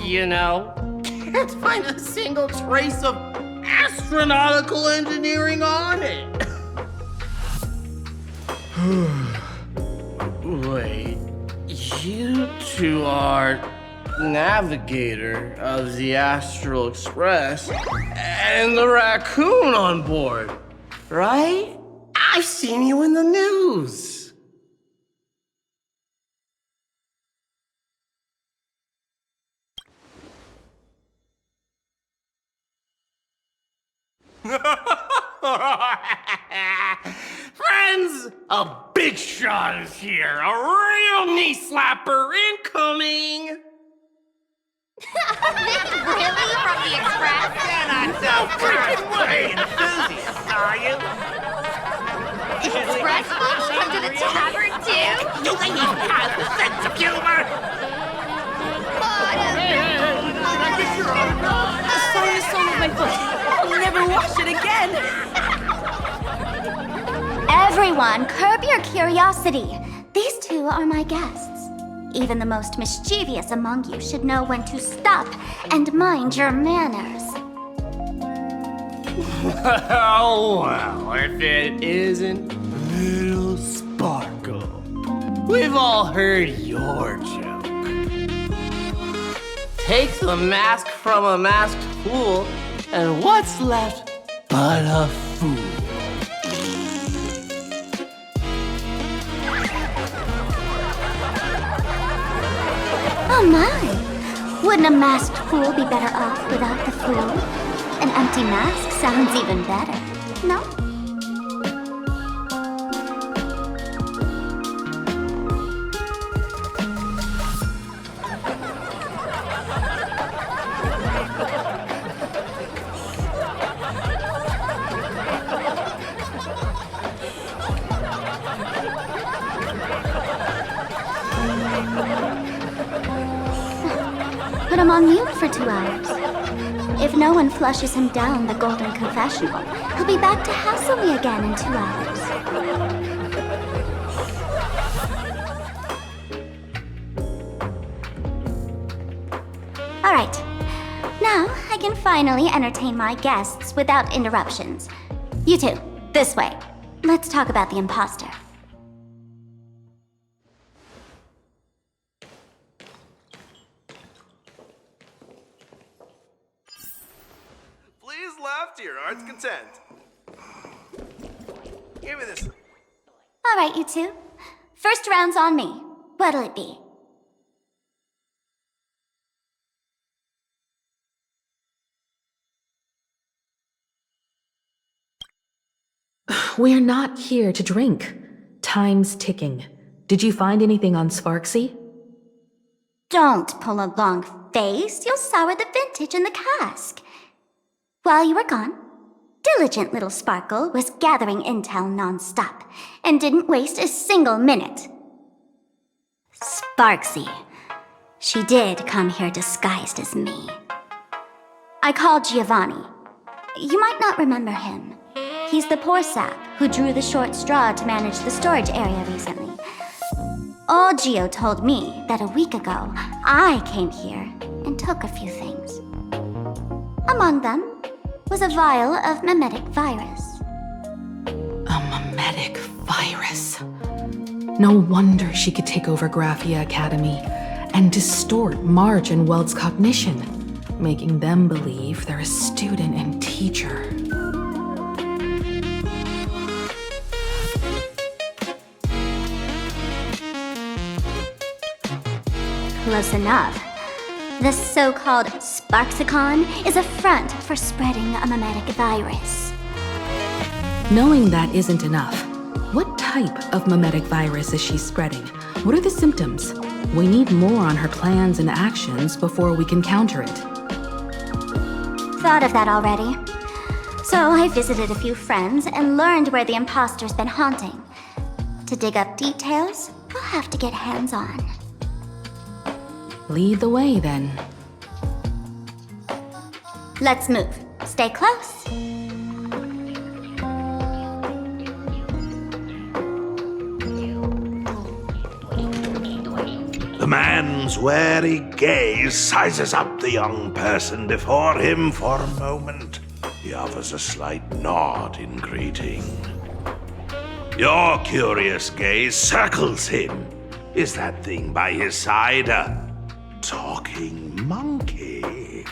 You know, can't find a single trace of astronautical engineering on it. Wait, you two are navigator of the Astral Express and the raccoon on board, right? I've seen you in the news. Friends, a big shot is here. A real knee slapper incoming. Really? From the Express? You're not so freaking way enthusiast, are you? Express folks come to the tavern too? Do they even have a sense of humor? Can I get your autograph? Sorry to stone with my foot. I'll never wash it again. Everyone, curb your curiosity. These two are my guests. Even the most mischievous among you should know when to stop and mind your manners. Well, if it isn't Little Sparkle. We've all heard your joke. Take the mask from a masked fool, and what's left but a fool? Oh my! Wouldn't a masked fool be better off without the fool? An empty mask sounds even better, no? Put him on mute for 2 hours. If no one flushes him down the golden confessional, he'll be back to hassle me again in 2 hours. All right. Now I can finally entertain my guests without interruptions. You two, this way. Let's talk about the imposter. Please left here, heart's content. Give me this. All right, you two. First round's on me. What'll it be? We're not here to drink. Time's ticking. Did you find anything on Sparksy? Don't pull a long face. You'll sour the vintage in the cask. While you were gone, diligent little Sparkle was gathering intel non-stop and didn't waste a single minute. Sparksy. She did come here disguised as me. I called Giovanni. You might not remember him. He's the poor sap who drew the short straw to manage the storage area recently. Old Gio told me that a week ago, I came here and took a few things. Among them was a vial of mimetic virus. A mimetic virus. No wonder she could take over Graphia Academy and distort March and Weld's cognition, making them believe they're a student and teacher. Close enough. This so-called Sparksicon is a front for spreading a mimetic virus. Knowing that isn't enough, what type of mimetic virus is she spreading? What are the symptoms? We need more on her plans and actions before we can counter it. Thought of that already. So I visited a few friends and learned where the imposter's been haunting. To dig up details, we'll have to get hands-on. Lead the way, then. Let's move. Stay close. The man's wary gaze sizes up the young person before him for a moment. He offers a slight nod in greeting. Your curious gaze circles him. Is that thing by his side a talking monkey?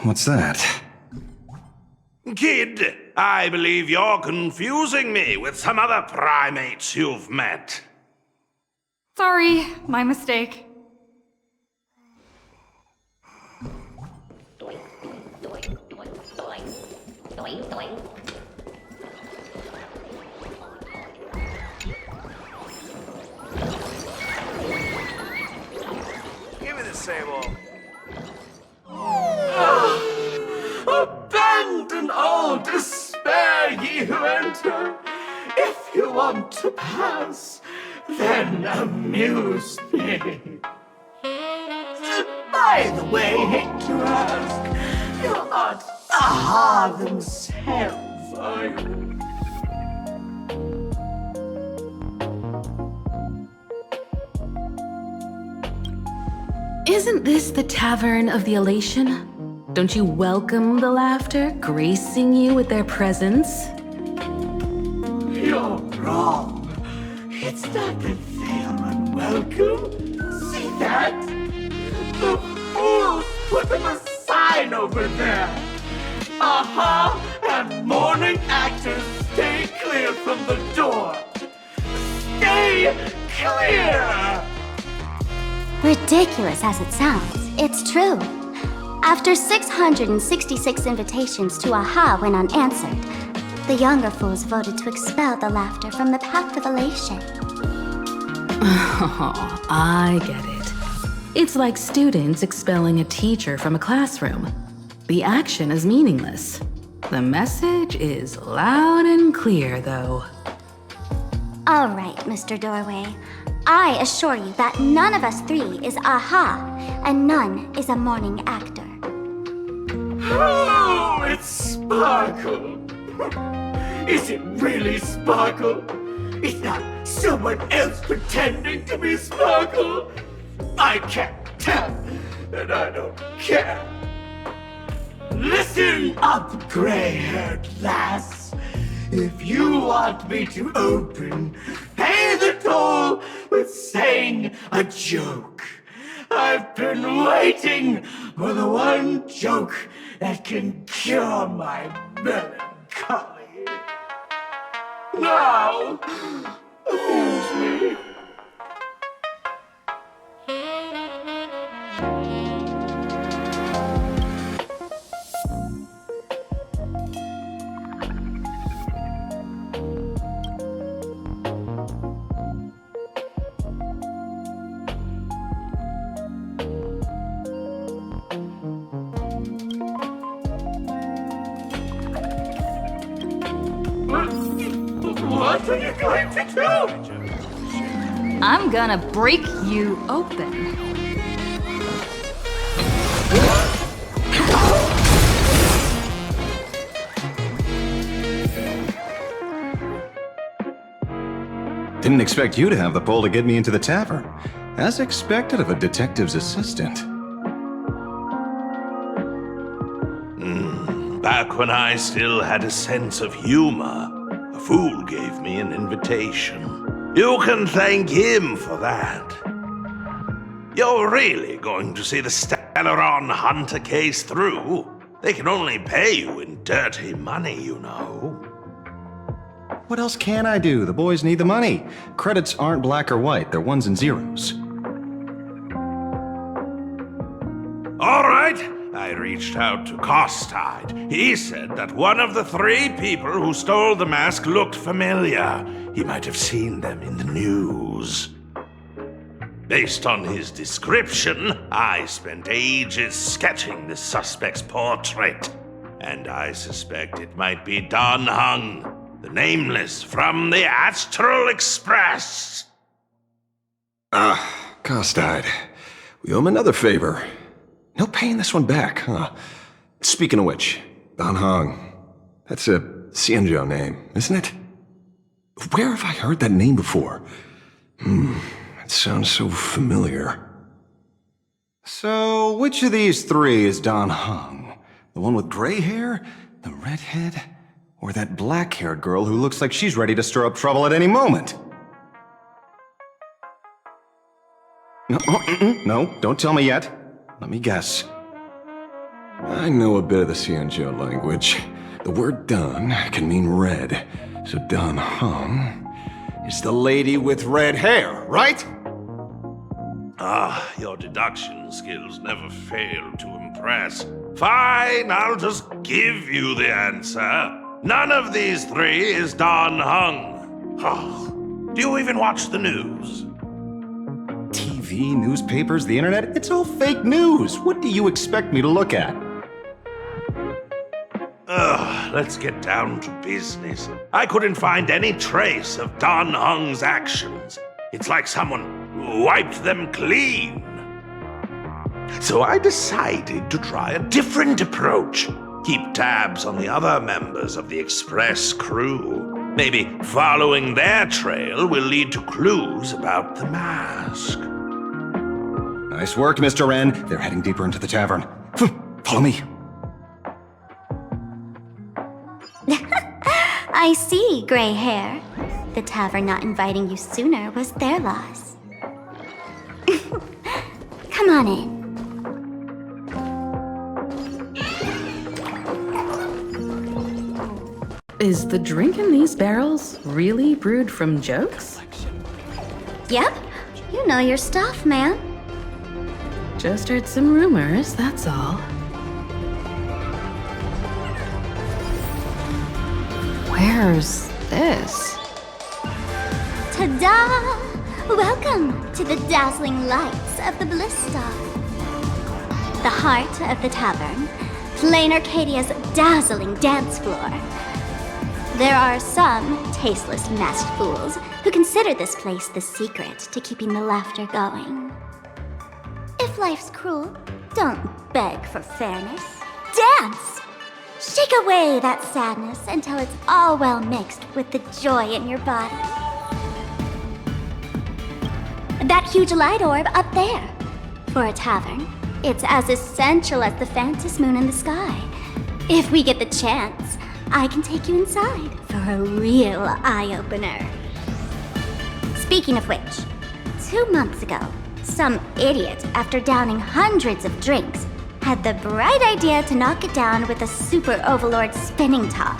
What's that? Kid, I believe you're confusing me with some other primates you've met. Sorry, my mistake. Give me the sable. Abandon all despair, ye who enter. If you want to pass, then amuse me. By the way, hate to ask, you're not Aha themselves, are you? Isn't this the Tavern of the Elation? Don't you welcome the laughter, gracing you with their presence? You're wrong. It's not that they are unwelcome. See that? The fools put them a sign over there. Aha and morning actors stay clear from the door. Stay clear! Ridiculous as it sounds, it's true. After 666 invitations to Aha went unanswered, the younger fools voted to expel the laughter from the Path of Elation. Oh, I get it. It's like students expelling a teacher from a classroom. The action is meaningless. The message is loud and clear, though. All right, Mr. Doorway. I assure you that none of us three is Aha, and none is a morning actor. Oh, it's Sparkle! Is it really Sparkle? It's not someone else pretending to be Sparkle? I can't tell, and I don't care. Listen up, gray-haired lass. If you want me to open, pay the toll with saying a joke. I've been waiting for the one joke that can cure my melancholy. Now, amuse me. What are you going to do? I'm gonna break you open. Didn't expect you to have the pull to get me into the tavern. As expected of a detective's assistant. Back when I still had a sense of humor, a fool gave me an invitation. You can thank him for that. You're really going to see the Stellaron Hunter case through? They can only pay you in dirty money, you know. What else can I do? The boys need the money. Credits aren't black or white, they're ones and zeros. All right, I reached out to Costide. He said that one of the 3 people who stole the mask looked familiar. He might have seen them in the news. Based on his description, I spent ages sketching the suspect's portrait. And I suspect it might be Don Hung, the Nameless from the Astral Express. Costide. We owe him another favor. No paying this one back, huh? Speaking of which, Don Hong. That's a Xianzhou name, isn't it? Where have I heard that name before? It sounds so familiar. So, which of these 3 is Don Hong? The one with gray hair? The redhead? Or that black-haired girl who looks like she's ready to stir up trouble at any moment? No, don't tell me yet. Let me guess. I know a bit of the Xianzhou language. The word Don can mean red, so Don Hong is the lady with red hair, right? Your deduction skills never fail to impress. Fine, I'll just give you the answer. None of these 3 is Don Hung. Do you even watch the news? TV, newspapers, the internet, it's all fake news. What do you expect me to look at? Let's get down to business. I couldn't find any trace of Don Hung's actions. It's like someone wiped them clean. So I decided to try a different approach. Keep tabs on the other members of the Express crew. Maybe following their trail will lead to clues about the mask. Nice work, Mr. Wren. They're heading deeper into the tavern. Follow me. I see, gray hair. The tavern not inviting you sooner was their loss. Come on in. Is the drink in these barrels really brewed from jokes? Yep, you know your stuff, man. Just heard some rumors, that's all. Where's this? Ta-da! Welcome to the dazzling lights of the Bliss Star. The heart of the tavern, Planarcadia's dazzling dance floor. There are some tasteless masked fools who consider this place the secret to keeping the laughter going. If life's cruel, don't beg for fairness. Dance! Shake away that sadness until it's all well mixed with the joy in your body. That huge light orb up there. For a tavern, it's as essential as the Phantom moon in the sky. If we get the chance, I can take you inside for a real eye-opener. Speaking of which, 2 months ago, some idiot, after downing hundreds of drinks, had the bright idea to knock it down with a super overlord spinning top.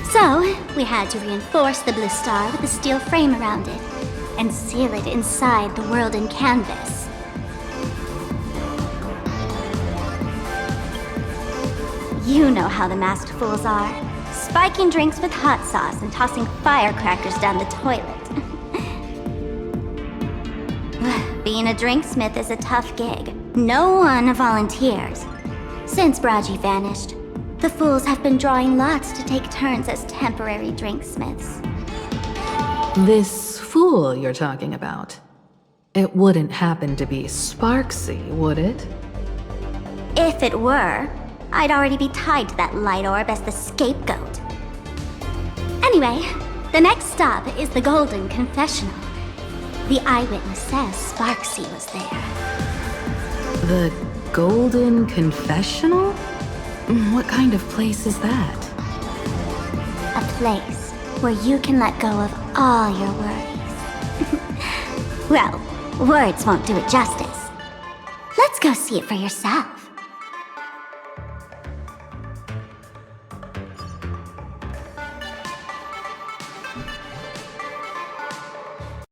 So, we had to reinforce the Bliss Star with a steel frame around it, and seal it inside the world in canvas. You know how the masked fools are. Spiking drinks with hot sauce and tossing firecrackers down the toilet. Being a drinksmith is a tough gig. No one volunteers. Since Braji vanished, the fools have been drawing lots to take turns as temporary drinksmiths. This fool you're talking about. It wouldn't happen to be Sparksy, would it? If it were, I'd already be tied to that light orb as the scapegoat. Anyway, the next stop is the Golden Confessional. The eyewitness says Sparksy was there. The Golden Confessional? What kind of place is that? A place where you can let go of all your worries. Well, words won't do it justice. Let's go see it for yourself.